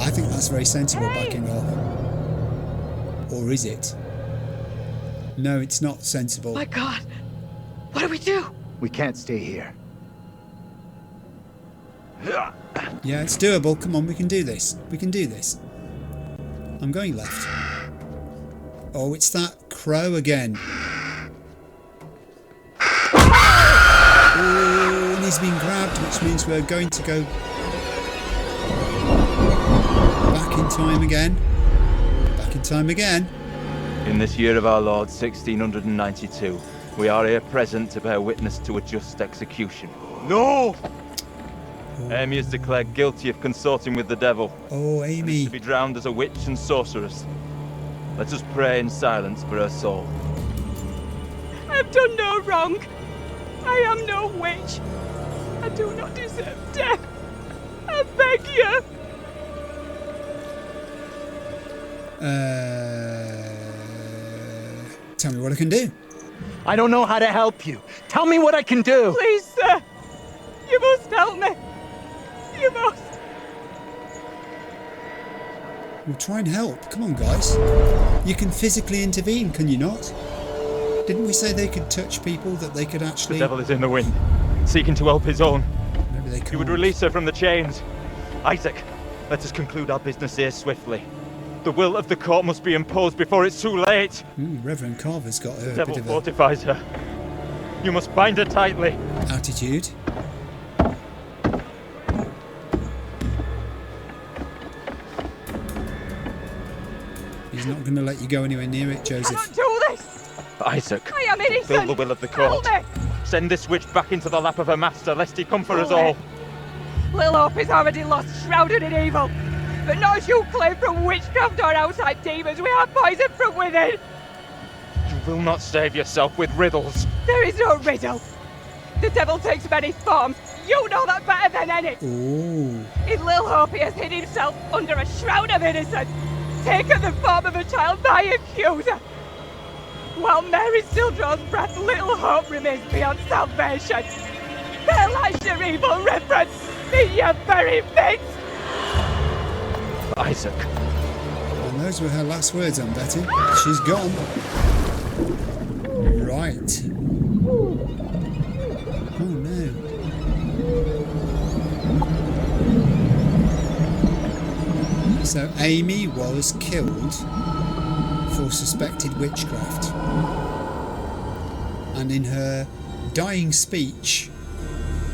I think that's very sensible, backing off. Or is it? No, it's not sensible. My God! What do we do? We can't stay here. Yeah, it's doable. Come on, we can do this. We can do this. I'm going left. Oh, it's that crow again. Oh, and he's been grabbed, which means we're going to go back in time again. Back in time again. In this year of our Lord, 1692, we are here present to bear witness to a just execution. No! Amy is declared guilty of consorting with the devil. Oh, Amy. And is to be drowned as a witch and sorceress. Let us pray in silence for her soul. I've done no wrong. I am no witch. I do not deserve death. I beg you. Tell me what I can do. I don't know how to help you. Tell me what I can do. Please, sir. You must help me. You must. We'll try and help. Come on, guys. You can physically intervene, can you not? Didn't we say they could touch people, that they could actually... The devil is in the wind, seeking to help his own. Maybe they can't. He would release her from the chains. Isaac, let us conclude our business here swiftly. The will of the court must be imposed before it's too late. Reverend Carver's got her The a devil bit of fortifies her. You must bind her tightly. attitude. He's not going to let you go anywhere near it, Joseph. I don't do this. Isaac, I am innocent. fulfill the will of the court. Help me. Send this witch back into the lap of her master, lest he come for us all. Little Hope is already lost, shrouded in evil. But not as you claim from witchcraft or outside demons. We are poison from within. You will not save yourself with riddles. There is no riddle. The devil takes many forms. You know that better than any. Ooh. In Little Hope, he has hid himself under a shroud of innocence, taken the form of a child, my accuser. While Mary still draws breath, Little Hope remains beyond salvation. Paralyze your evil reverence in your very midst. Isaac. And those were her last words, I'm betting. She's gone. Right. Oh no. So Amy was killed for suspected witchcraft. And in her dying speech,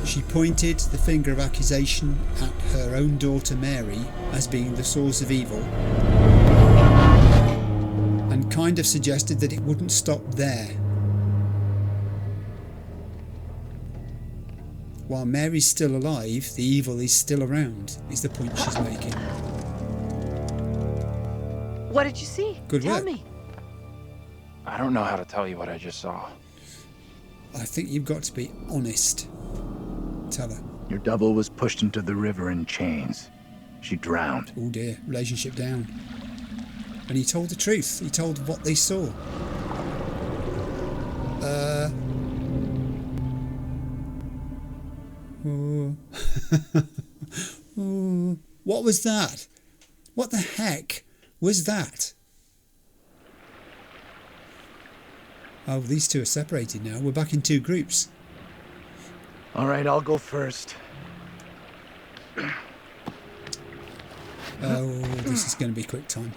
she pointed the finger of accusation at her own daughter Mary as being the source of evil, and kind of suggested that it wouldn't stop there. While Mary's still alive, the evil is still around, is the point she's making. What did you see? Good Tell work. me. I don't know how to tell you what I just saw. I think you've got to be honest. Tell her. Your double was pushed into the river in chains. She drowned. Oh dear, relationship down. And he told the truth. He told what they saw. Oh. Oh. What was that? What the heck was that? Oh, these two are separated now. We're back in two groups. All right, I'll go first. Oh, this is going to be quick time.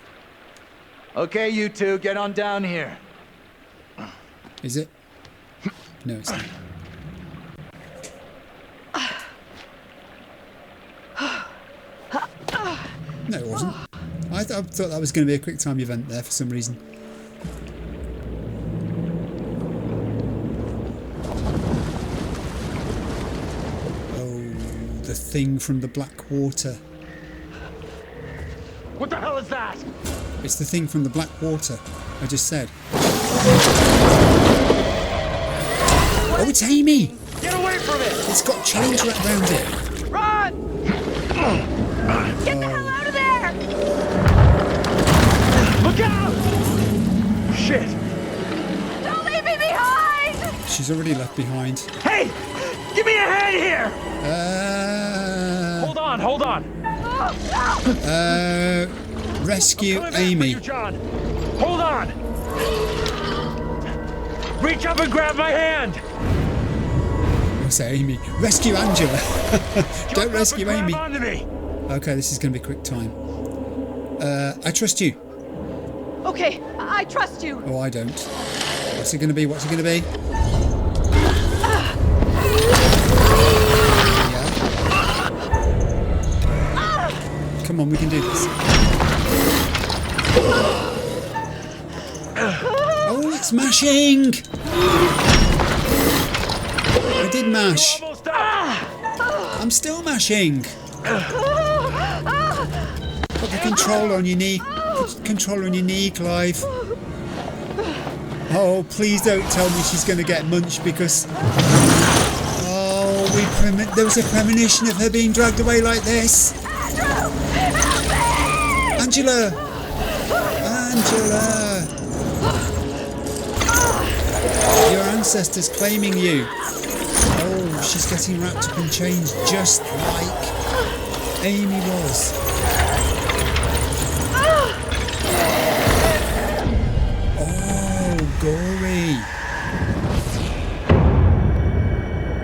Okay, you two, get on down here. Is it? No, it's not. No, it wasn't. I thought that was going to be a quick time event there for some reason. Oh, the thing from the black water. What the hell is that? It's the thing from the black water, I just said. Oh, it's Amy! Get away from it! It's got chains wrapped around it. Run! Get the hell out of there! Look out! Shit! Don't leave me behind! She's already left behind. Hey! Give me a hand here! Hold on. Rescue Amy. You, John. Hold on! Reach up and grab my hand! I say Amy. Rescue Angela. Don't rescue grab Amy. onto me. Okay, this is going to be quick time. I trust you. Okay, I trust you. Oh, I don't. What's it going to be? What's it going to be? Yeah. Come on, we can do this. Oh, it's mashing! I did mash. I'm still mashing. Put the controller on your knee. Put the controller on your knee, Clive. Oh, please don't tell me she's going to get munched because... Oh, there was a premonition of her being dragged away like this. Angela! Angela! Your ancestors claiming you. Oh, she's getting wrapped up in chains just like Amy was. Oh, gory.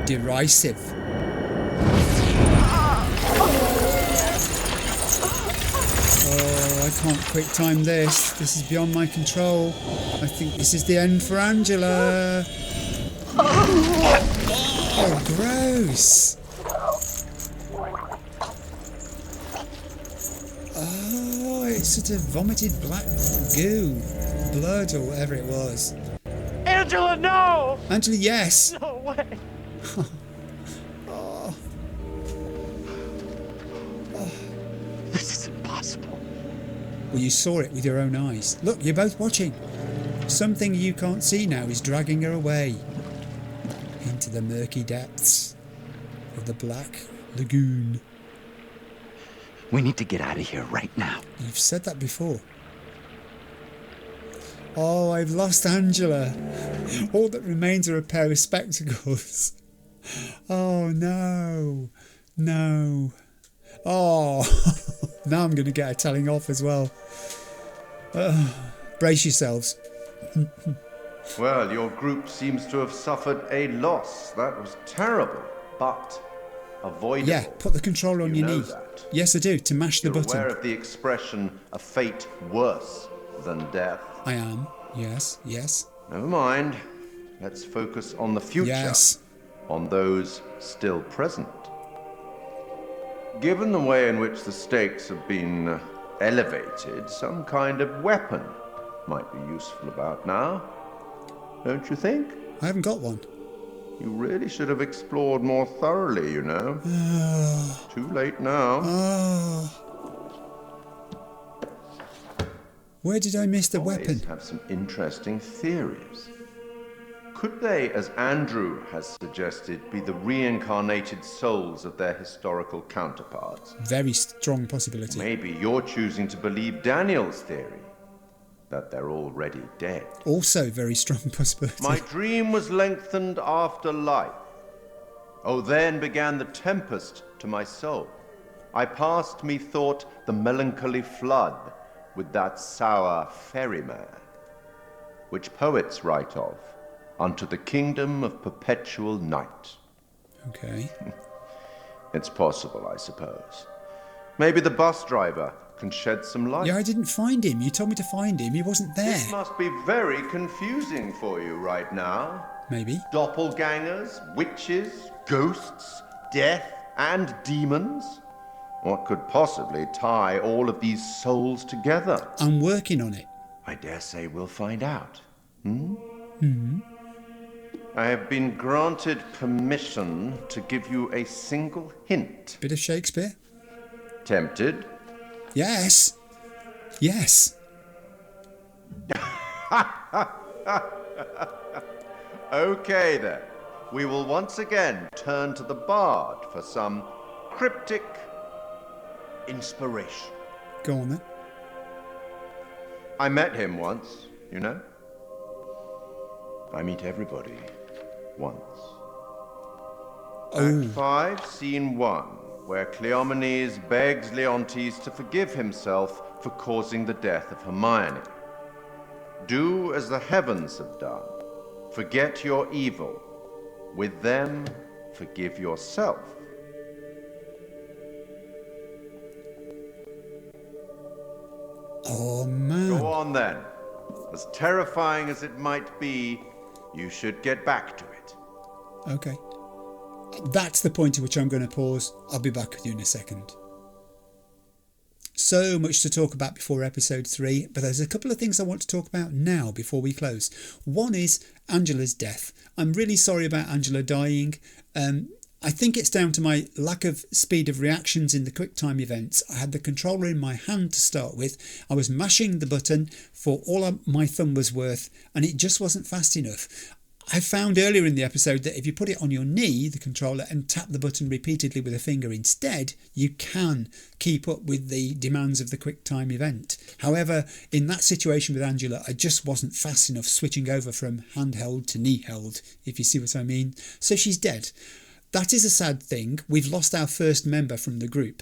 Derisive. Oh, I can't quick time this. This is beyond my control. I think this is the end for Angela. Oh, gross. Oh, it's sort of vomited black goo. Blood or whatever it was. Angela, no! Angela, yes. No way. Oh. This is impossible. Well, you saw it with your own eyes. Look, you're both watching. Something you can't see now is dragging her away into the murky depths of the Black Lagoon. We need to get out of here right now. You've said that before. Oh, I've lost Angela. All that remains are a pair of spectacles. Oh, no. No. Oh, now I'm going to get a telling off as well. Brace yourselves. Well, your group seems to have suffered a loss. That was terrible, but avoidable. Yeah, put the controller on your knee. That. Yes, I do, to mash the button. You're aware of the expression, a fate worse than death? I am, yes, yes. Never mind. Let's focus on the future. Yes. On those still present. Given the way in which the stakes have been elevated, some kind of weapon might be useful about now. Don't you think? I haven't got one. You really should have explored more thoroughly, you know. Too late now. Where did I miss the weapon? Have some interesting theories. Could they, as Andrew has suggested, be the reincarnated souls of their historical counterparts? Very strong possibility. Maybe you're choosing to believe Daniel's theory, that they're already dead. Also very strong possibility. My dream was lengthened after life. Oh, then began the tempest to my soul. I passed, methought, the melancholy flood with that sour ferryman, which poets write of, unto the kingdom of perpetual night. Okay. It's possible, I suppose. Maybe the bus driver can shed some light. Yeah, I didn't find him. You told me to find him. He wasn't there. This must be very confusing for you right now. Maybe. Doppelgangers, witches, ghosts, death, and demons. What could possibly tie all of these souls together? I'm working on it. I dare say we'll find out. I have been granted permission to give you a single hint. Bit of Shakespeare? Tempted? Yes. Yes. Okay then. We will once again turn to the bard for some cryptic inspiration. Go on then. I met him once, you know. I meet everybody once. Act 5, Scene 1, where Cleomenes begs Leontes to forgive himself for causing the death of Hermione. Do as the heavens have done. Forget your evil. With them, forgive yourself. Oh, man. Go on then. As terrifying as it might be, you should get back to it. Okay. That's the point at which I'm going to pause. I'll be back with you in a second. So much to talk about before episode 3, but there's a couple of things I want to talk about now before we close. One is Angela's death. I'm really sorry about Angela dying. I think it's down to my lack of speed of reactions in the QuickTime events. I had the controller in my hand to start with. I was mashing the button for all my thumb was worth, and it just wasn't fast enough. I found earlier in the episode that if you put it on your knee, the controller, and tap the button repeatedly with a finger instead, you can keep up with the demands of the quick time event. However, in that situation with Angela, I just wasn't fast enough switching over from handheld to knee held, if you see what I mean. So she's dead. That is a sad thing. We've lost our first member from the group.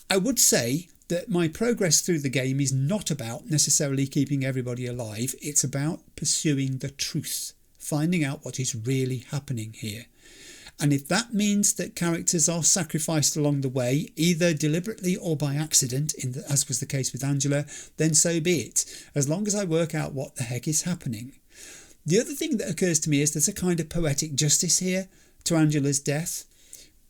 I would say that my progress through the game is not about necessarily keeping everybody alive. It's about pursuing the truth, finding out what is really happening here. And if that means that characters are sacrificed along the way, either deliberately or by accident, as was the case with Angela, then so be it, as long as I work out what the heck is happening. The other thing that occurs to me is there's a kind of poetic justice here to Angela's death.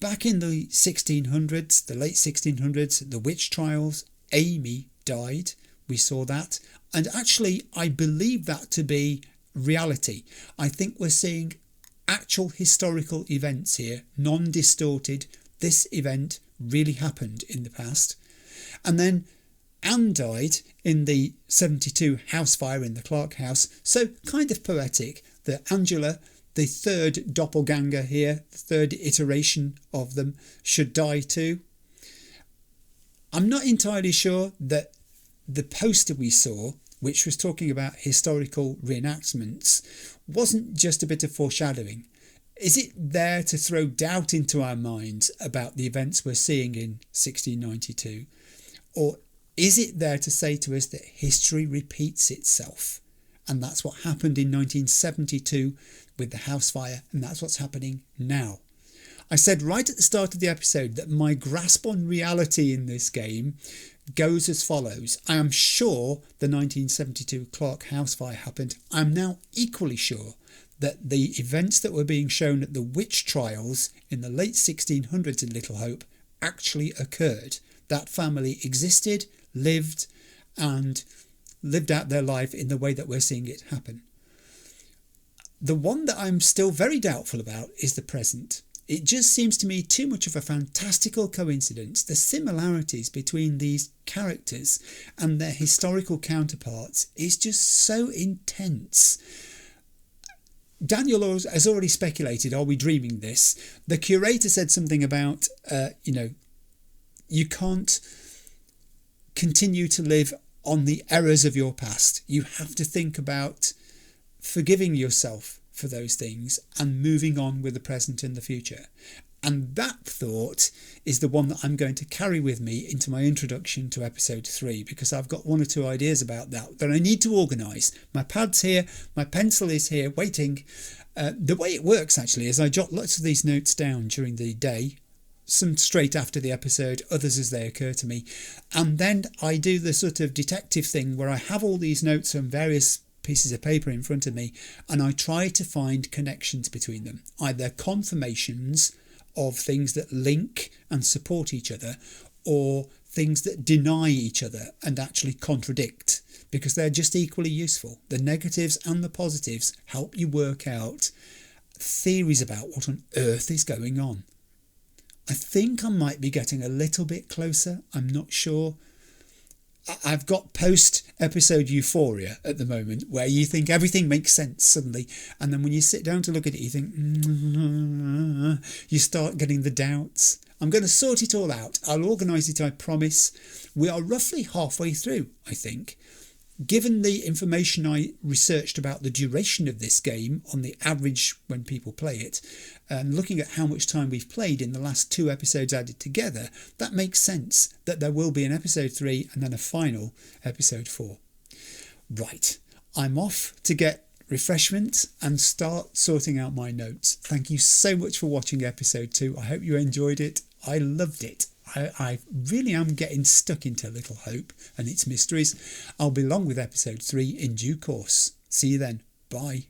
Back in the 1600s, the late 1600s, the witch trials, Amy died. We saw that. And actually, I believe that to be reality. I think we're seeing actual historical events here, non-distorted. This event really happened in the past. And then Anne died in the 72 house fire in the Clark house. So kind of poetic that Angela, the third doppelganger here, the third iteration of them, should die too. I'm not entirely sure that the poster we saw, which was talking about historical reenactments, wasn't just a bit of foreshadowing. Is it there to throw doubt into our minds about the events we're seeing in 1692? Or is it there to say to us that history repeats itself? And that's what happened in 1972 with the house fire, and that's what's happening now. I said right at the start of the episode that my grasp on reality in this game goes as follows. I am sure the 1972 Clark house fire happened. I'm now equally sure that the events that were being shown at the witch trials in the late 1600s in Little Hope actually occurred. That family existed, lived, and lived out their life in the way that we're seeing it happen. The one that I'm still very doubtful about is the present. It just seems to me too much of a fantastical coincidence. The similarities between these characters and their historical counterparts is just so intense. Daniel has already speculated, are we dreaming this? The curator said something about, you can't continue to live on the errors of your past. You have to think about forgiving yourself for those things and moving on with the present and the future. And that thought is the one that I'm going to carry with me into my introduction to episode 3, because I've got one or two ideas about that I need to organise. My pad's here, my pencil is here waiting. The way it works actually is I jot lots of these notes down during the day, some straight after the episode, others as they occur to me. And then I do the sort of detective thing where I have all these notes on various pieces of paper in front of me, and I try to find connections between them, either confirmations of things that link and support each other, or things that deny each other and actually contradict, because they're just equally useful. The negatives and the positives help you work out theories about what on earth is going on. I think I might be getting a little bit closer, I'm not sure. I've got post-episode euphoria at the moment, where you think everything makes sense suddenly, and then when you sit down to look at it, you think, you start getting the doubts. I'm going to sort it all out. I'll organise it, I promise. We are roughly halfway through, I think. Given the information I researched about the duration of this game on the average when people play it, and looking at how much time we've played in the last 2 episodes added together, that makes sense that there will be an episode 3 and then a final episode 4. Right, I'm off to get refreshment and start sorting out my notes. Thank you so much for watching episode 2. I hope you enjoyed it. I loved it. I really am getting stuck into Little Hope and its mysteries. I'll be along with episode 3 in due course. See you then. Bye.